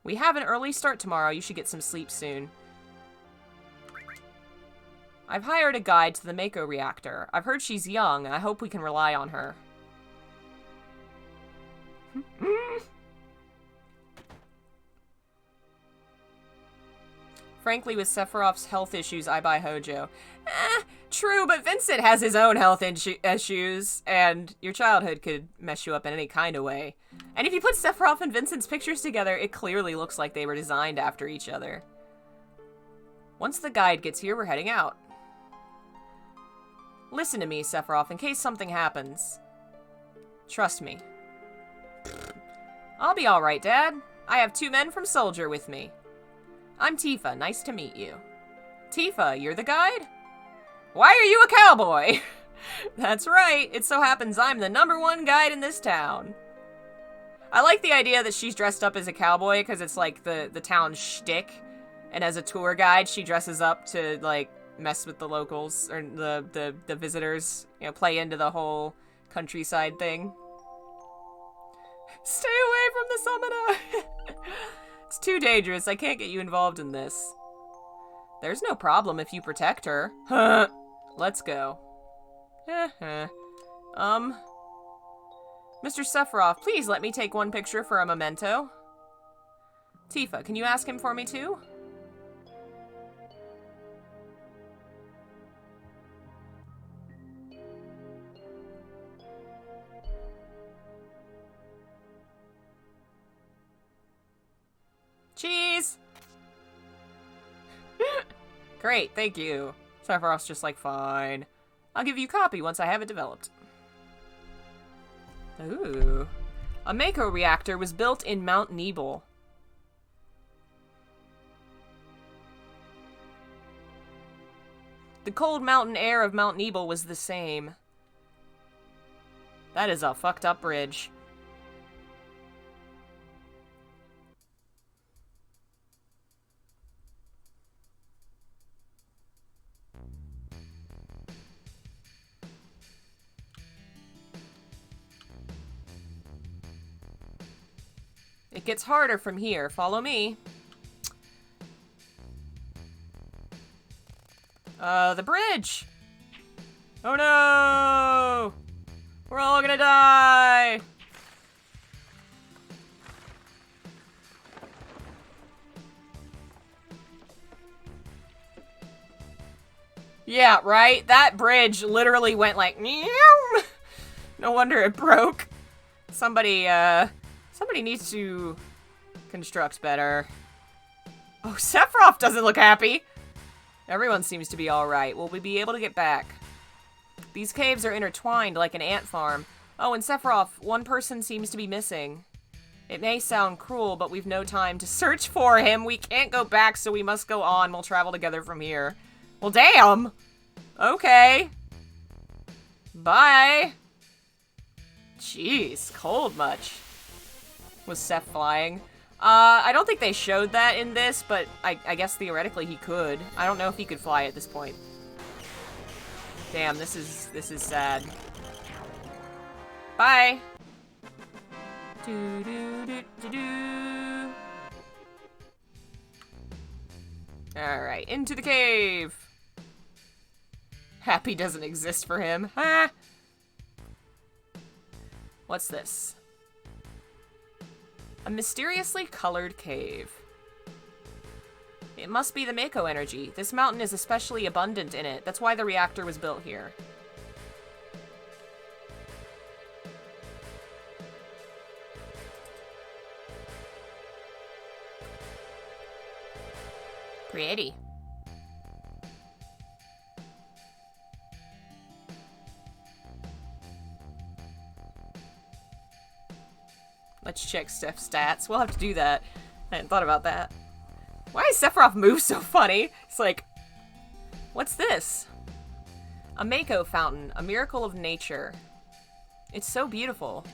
We have an early start tomorrow. You should get some sleep soon. I've hired a guide to the Mako reactor. I've heard she's young. I hope we can rely on her. Frankly, with Sephiroth's health issues, I buy Hojo. True, but Vincent has his own health issues, and your childhood could mess you up in any kind of way. And if you put Sephiroth and Vincent's pictures together, it clearly looks like they were designed after each other. Once the guide gets here, we're heading out. Listen to me, Sephiroth, in case something happens. Trust me. I'll be alright, Dad. I have 2 men from Soldier with me. I'm Tifa. Nice to meet you. Tifa, you're the guide? Why are you a cowboy? That's right. It so happens I'm the #1 guide in this town. I like the idea that she's dressed up as a cowboy because it's like the town shtick. And as a tour guide, she dresses up to like mess with the locals or the visitors, you know, play into the whole countryside thing. Stay away from the summoner. It's too dangerous. I can't get you involved in this. There's no problem if you protect her. Huh. Let's go. Mr. Sephiroth, please let me take one picture for a memento. Tifa, can you ask him for me too? Great, thank you. Sephiroth's just like, fine. I'll give you a copy once I have it developed. Ooh. A Mako reactor was built in Mount Nebel. The cold mountain air of Mount Nebel was the same. That is a fucked up bridge. It gets harder from here. Follow me. The bridge! Oh no! We're all gonna die! Yeah, right? That bridge literally went like, meow. No wonder it broke. Somebody needs to construct better. Oh, Sephiroth doesn't look happy. Everyone seems to be alright. Will we be able to get back? These caves are intertwined like an ant farm. Oh, and Sephiroth, one person seems to be missing. It may sound cruel, but we've no time to search for him. We can't go back, so we must go on. We'll travel together from here. Well, damn! Okay. Bye! Jeez, cold much. Was Seth flying? I don't think they showed that in this, but I guess theoretically he could. I don't know if he could fly at this point. Damn, this is sad. Bye. Alright, into the cave. Happy doesn't exist for him. Ha! What's this? A mysteriously colored cave. It must be the Mako energy. This mountain is especially abundant in it. That's why the reactor was built here. Pretty. Let's check Steph's stats. We'll have to do that. I hadn't thought about that. Why does Sephiroth move so funny? It's like, what's this? A Mako fountain, a miracle of nature. It's so beautiful.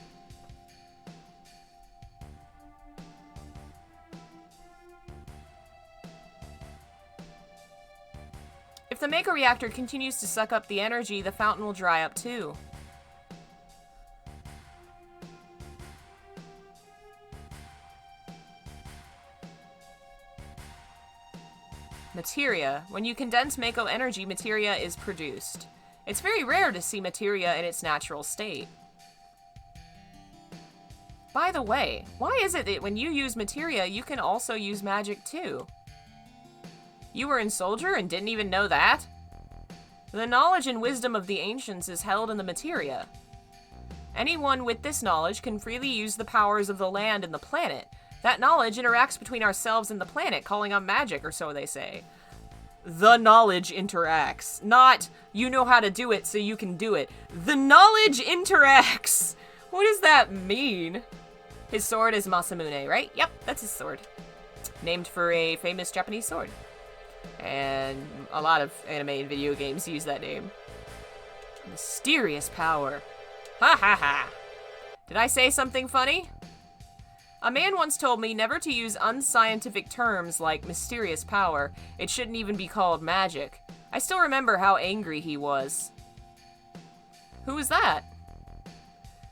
If the Mako reactor continues to suck up the energy, the fountain will dry up too. Materia. When you condense Mako energy, materia is produced. It's very rare to see materia in its natural state. By the way, why is it that when you use materia, you can also use magic too? You were in Soldier and didn't even know that? The knowledge and wisdom of the ancients is held in the materia. Anyone with this knowledge can freely use the powers of the land and the planet. That knowledge interacts between ourselves and the planet, calling on magic, or so they say. The knowledge interacts. Not, you know how to do it, so you can do it. The knowledge interacts! What does that mean? His sword is Masamune, right? Yep, that's his sword. Named for a famous Japanese sword. And a lot of anime and video games use that name. Mysterious power. Ha ha ha. Did I say something funny? A man once told me never to use unscientific terms like mysterious power. It shouldn't even be called magic. I still remember how angry he was. Who was that?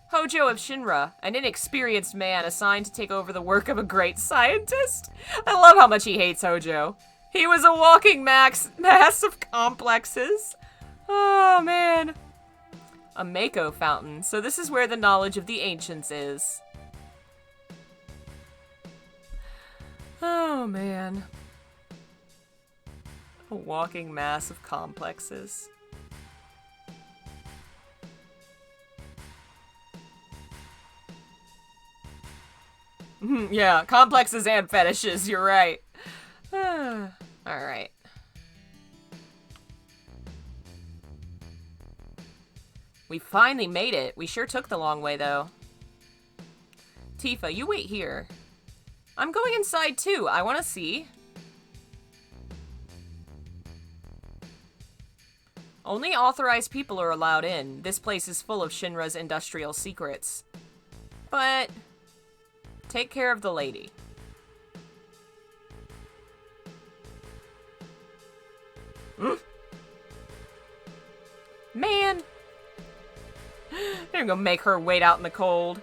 Hojo of Shinra, an inexperienced man assigned to take over the work of a great scientist. I love how much he hates Hojo. He was a walking mass of complexes. Oh, man. A Mako fountain. So this is where the knowledge of the ancients is. Oh, man. A walking mass of complexes. Yeah, complexes and fetishes, you're right. Alright. We finally made it. We sure took the long way, though. Tifa, you wait here. I'm going inside, too. I want to see. Only authorized people are allowed in. This place is full of Shinra's industrial secrets. But take care of the lady. Man! They're gonna make her wait out in the cold.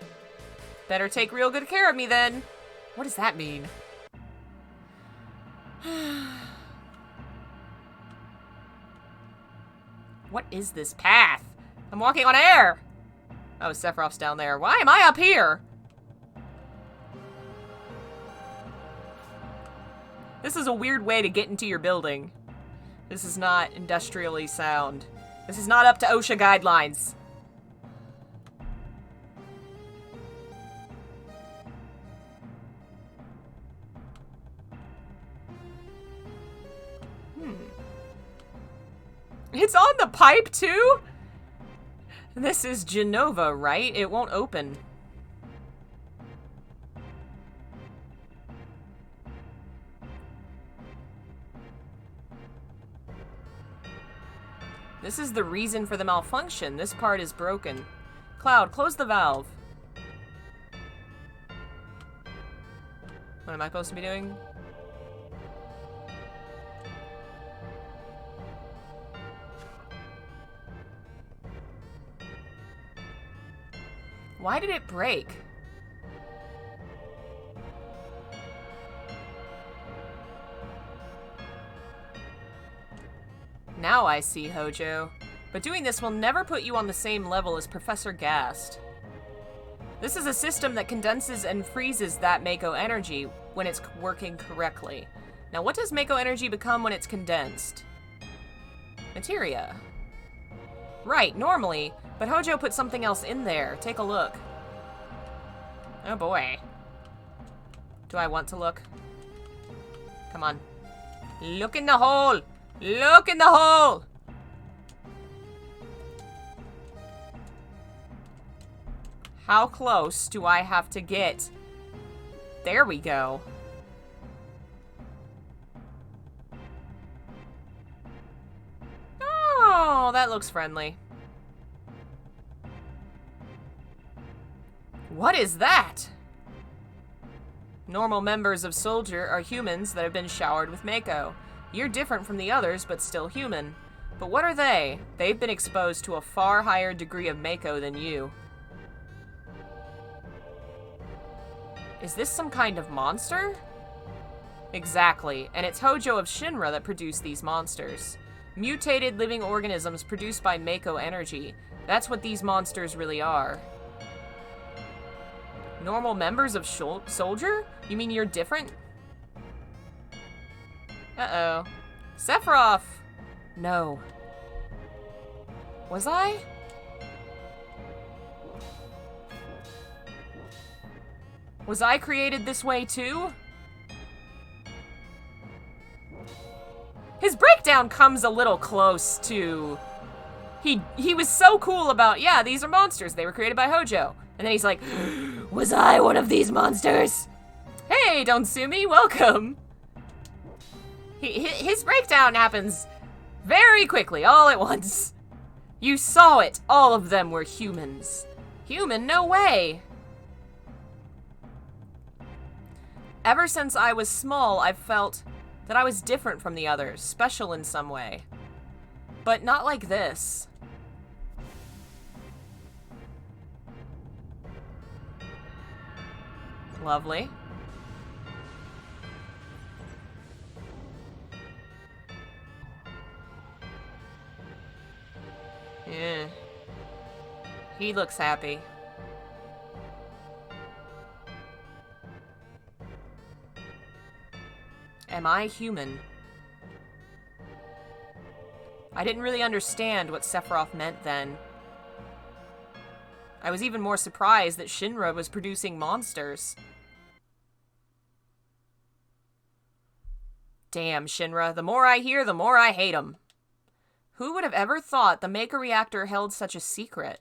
Better take real good care of me then. What does that mean? What is this path? I'm walking on air! Oh, Sephiroth's down there. Why am I up here? This is a weird way to get into your building. This is not industrially sound. This is not up to OSHA guidelines. It's on the pipe, too? This is Genova, right? It won't open. This is the reason for the malfunction. This part is broken. Cloud, close the valve. What am I supposed to be doing? Why did it break? Now I see, Hojo. But doing this will never put you on the same level as Professor Gast. This is a system that condenses and freezes that Mako energy when it's working correctly. Now, what does Mako energy become when it's condensed? Materia. Right, normally, but Hojo put something else in there. Take a look. Oh boy. Do I want to look? Come on. Look in the hole! Look in the hole! How close do I have to get? There we go. Oh, that looks friendly. What is that? Normal members of Soldier are humans that have been showered with Mako. You're different from the others, but still human. But what are they? They've been exposed to a far higher degree of Mako than you. Is this some kind of monster? Exactly, and it's Hojo of Shinra that produced these monsters. Mutated living organisms produced by Mako energy. That's what these monsters really are. Normal members of Soldier? You mean you're different? Uh-oh. Sephiroth! No. Was I? Was I created this way too? His breakdown comes a little close to... He was so cool about, yeah, these are monsters. They were created by Hojo. And then he's like, was I one of these monsters? Hey, don't sue me, welcome. His breakdown happens very quickly, all at once. You saw it, all of them were humans. Human? No way. Ever since I was small, I've felt that I was different from the others, special in some way. But not like this. Lovely. Yeah. He looks happy. Am I human? I didn't really understand what Sephiroth meant then. I was even more surprised that Shinra was producing monsters. Damn, Shinra. The more I hear, the more I hate them. Who would have ever thought the Maker reactor held such a secret?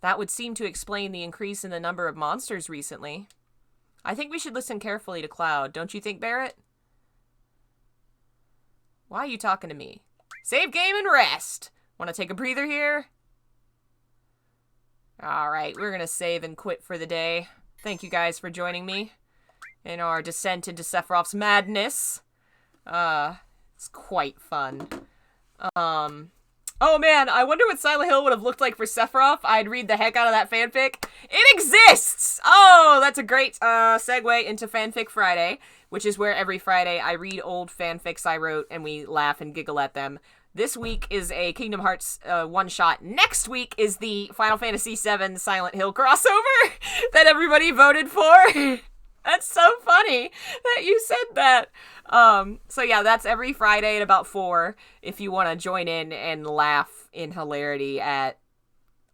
That would seem to explain the increase in the number of monsters recently. I think we should listen carefully to Cloud. Don't you think, Barrett? Why are you talking to me? Save game and rest. Want to take a breather here? Alright, we're going to save and quit for the day. Thank you guys for joining me in our descent into Sephiroth's madness. It's quite fun. Oh man, I wonder what Silent Hill would have looked like for Sephiroth. I'd read the heck out of that fanfic. It exists! Oh, that's a great segue into Fanfic Friday, which is where every Friday I read old fanfics I wrote and we laugh and giggle at them. This week is a Kingdom Hearts one-shot. Next week is the Final Fantasy VII Silent Hill crossover that everybody voted for. That's so funny that you said that. So yeah, that's every Friday at about 4 if you want to join in and laugh in hilarity at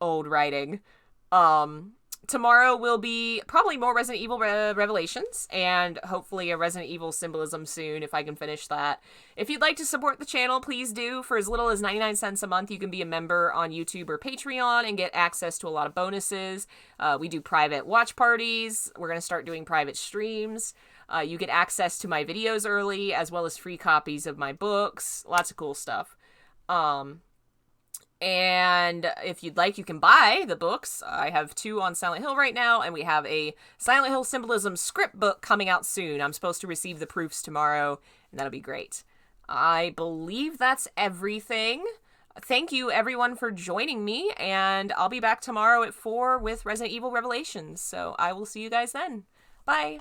old writing. Tomorrow will be probably more Resident Evil Revelations and hopefully a Resident Evil symbolism soon if I can finish that. If you'd like to support the channel, please do. For as little as 99 cents a month, you can be a member on YouTube or Patreon and get access to a lot of bonuses. We do private watch parties. We're going to start doing private streams. You get access to my videos early as well as free copies of my books. Lots of cool stuff. And if you'd like, you can buy the books. I have 2 on Silent Hill right now, and we have a Silent Hill Symbolism script book coming out soon. I'm supposed to receive the proofs tomorrow, and that'll be great. I believe that's everything. Thank you, everyone, for joining me, and I'll be back tomorrow at 4 with Resident Evil Revelations. So I will see you guys then. Bye!